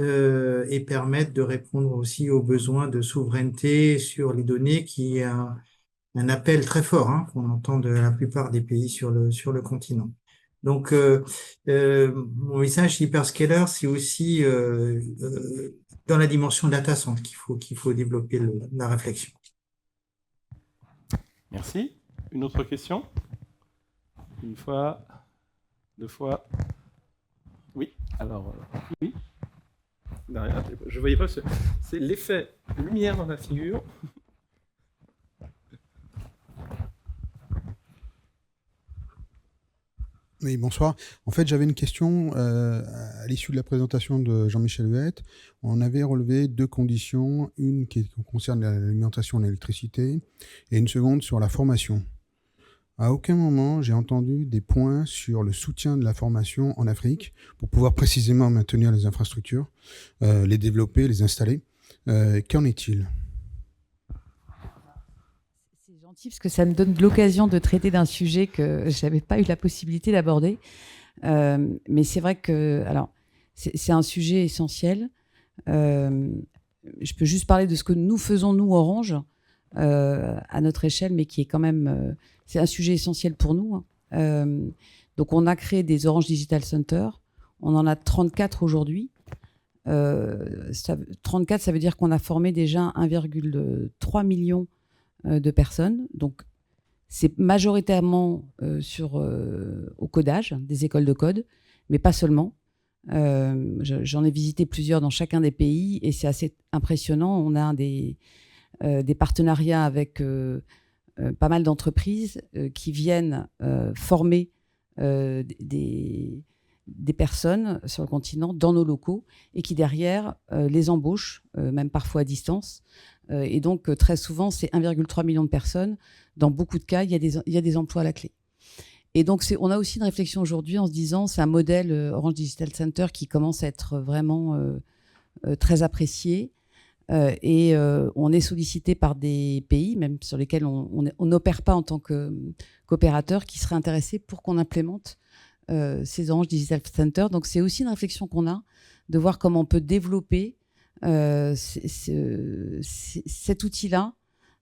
et permettre de répondre aussi aux besoins de souveraineté sur les données, qui est un appel très fort qu'on entend de la plupart des pays sur le continent. Donc, mon message hyperscaler, c'est aussi dans la dimension data center qu'il faut développer la réflexion. Merci. Une autre question? Une fois, 2 fois. Oui, alors, oui. Derrière, je ne voyais pas, c'est l'effet lumière dans la figure. Oui, bonsoir. En fait, j'avais une question à l'issue de la présentation de Jean-Michel Huette. On avait relevé 2 conditions, une qui concerne l'alimentation en électricité et une seconde sur la formation. À aucun moment, j'ai entendu des points sur le soutien de la formation en Afrique pour pouvoir précisément maintenir les infrastructures, les développer, les installer. Qu'en est-il ? C'est gentil parce que ça me donne l'occasion de traiter d'un sujet que je n'avais pas eu la possibilité d'aborder. Mais c'est vrai que c'est un sujet essentiel. Je peux juste parler de ce que nous faisons, nous, Orange, à notre échelle, mais qui est quand même... c'est un sujet essentiel pour nous. Donc, on a créé des Orange Digital Center. On en a 34 aujourd'hui. 34, ça veut dire qu'on a formé déjà 1,3 million de personnes. Donc, c'est majoritairement au codage, des écoles de code, mais pas seulement. J'en ai visité plusieurs dans chacun des pays et c'est assez impressionnant. On a des partenariats avec pas mal d'entreprises qui viennent former des des personnes sur le continent dans nos locaux et qui derrière les embauchent, même parfois à distance. Et donc très souvent, c'est 1,3 million de personnes. Dans beaucoup de cas, il y a des emplois à la clé. Et donc on a aussi une réflexion aujourd'hui en se disant, c'est un modèle Orange Digital Center qui commence à être vraiment très apprécié. Et on est sollicité par des pays, même sur lesquels on n'opère pas en tant qu'opérateur, qui seraient intéressés pour qu'on implémente ces Orange Digital Center. Donc c'est aussi une réflexion qu'on a, de voir comment on peut développer cet outil-là,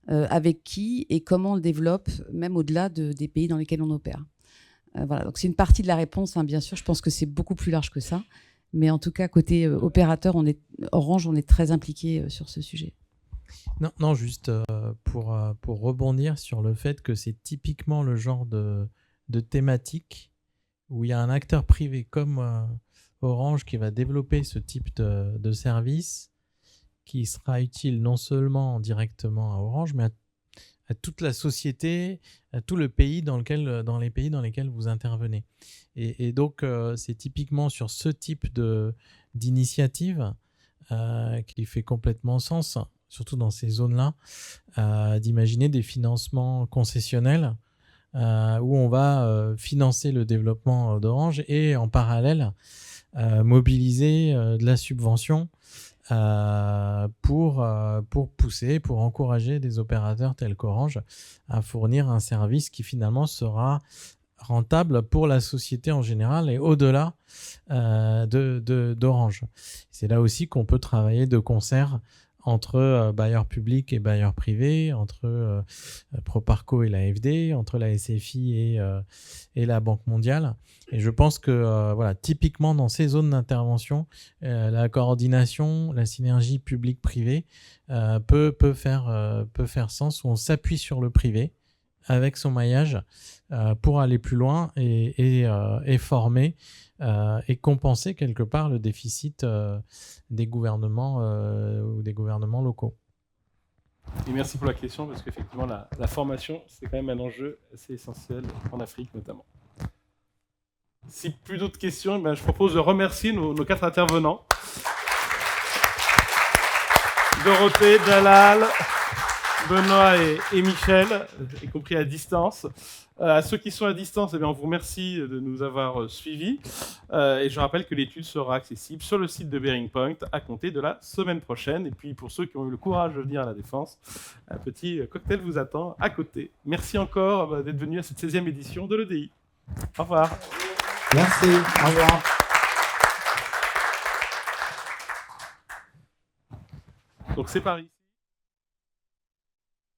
avec qui et comment on le développe, même au-delà des pays dans lesquels on opère. Voilà, donc c'est une partie de la réponse, hein, bien sûr. Je pense que c'est beaucoup plus large que ça. Mais en tout cas, côté opérateur, Orange, on est très impliqué sur ce sujet. Non, juste pour rebondir sur le fait que c'est typiquement le genre de thématique où il y a un acteur privé comme Orange qui va développer ce type de service qui sera utile non seulement directement à Orange, mais à toute la société, à tout le pays dans les pays dans lesquels vous intervenez. Et donc, c'est typiquement sur ce type d'initiative qui fait complètement sens, surtout dans ces zones-là, d'imaginer des financements concessionnels où on va financer le développement d'Orange et en parallèle mobiliser de la subvention pour pousser, pour encourager des opérateurs tels qu'Orange à fournir un service qui finalement sera rentable pour la société en général et au-delà d'Orange. C'est là aussi qu'on peut travailler de concert entre bailleurs publics et bailleurs privés, entre Proparco et l'AFD, entre la SFI et la Banque mondiale. Et je pense que voilà, typiquement dans ces zones d'intervention, la coordination, la synergie public-privé peut faire sens, où on s'appuie sur le privé avec son maillage pour aller plus loin et former et compenser quelque part le déficit des gouvernements ou des gouvernements locaux. Et merci pour la question, parce qu'effectivement, la formation, c'est quand même un enjeu assez essentiel en Afrique notamment. Si plus d'autres questions, ben, je propose de remercier nos 4 intervenants. Dorothée, Dalal, Benoît et Michel, y compris à distance. À ceux qui sont à distance, eh bien, on vous remercie de nous avoir suivis. Et je rappelle que l'étude sera accessible sur le site de Bearing Point à compter de la semaine prochaine. Et puis pour ceux qui ont eu le courage de venir à la Défense, un petit cocktail vous attend à côté. Merci encore d'être venus à cette 16e édition de l'EDI. Au revoir. Merci. Au revoir. Donc c'est Paris.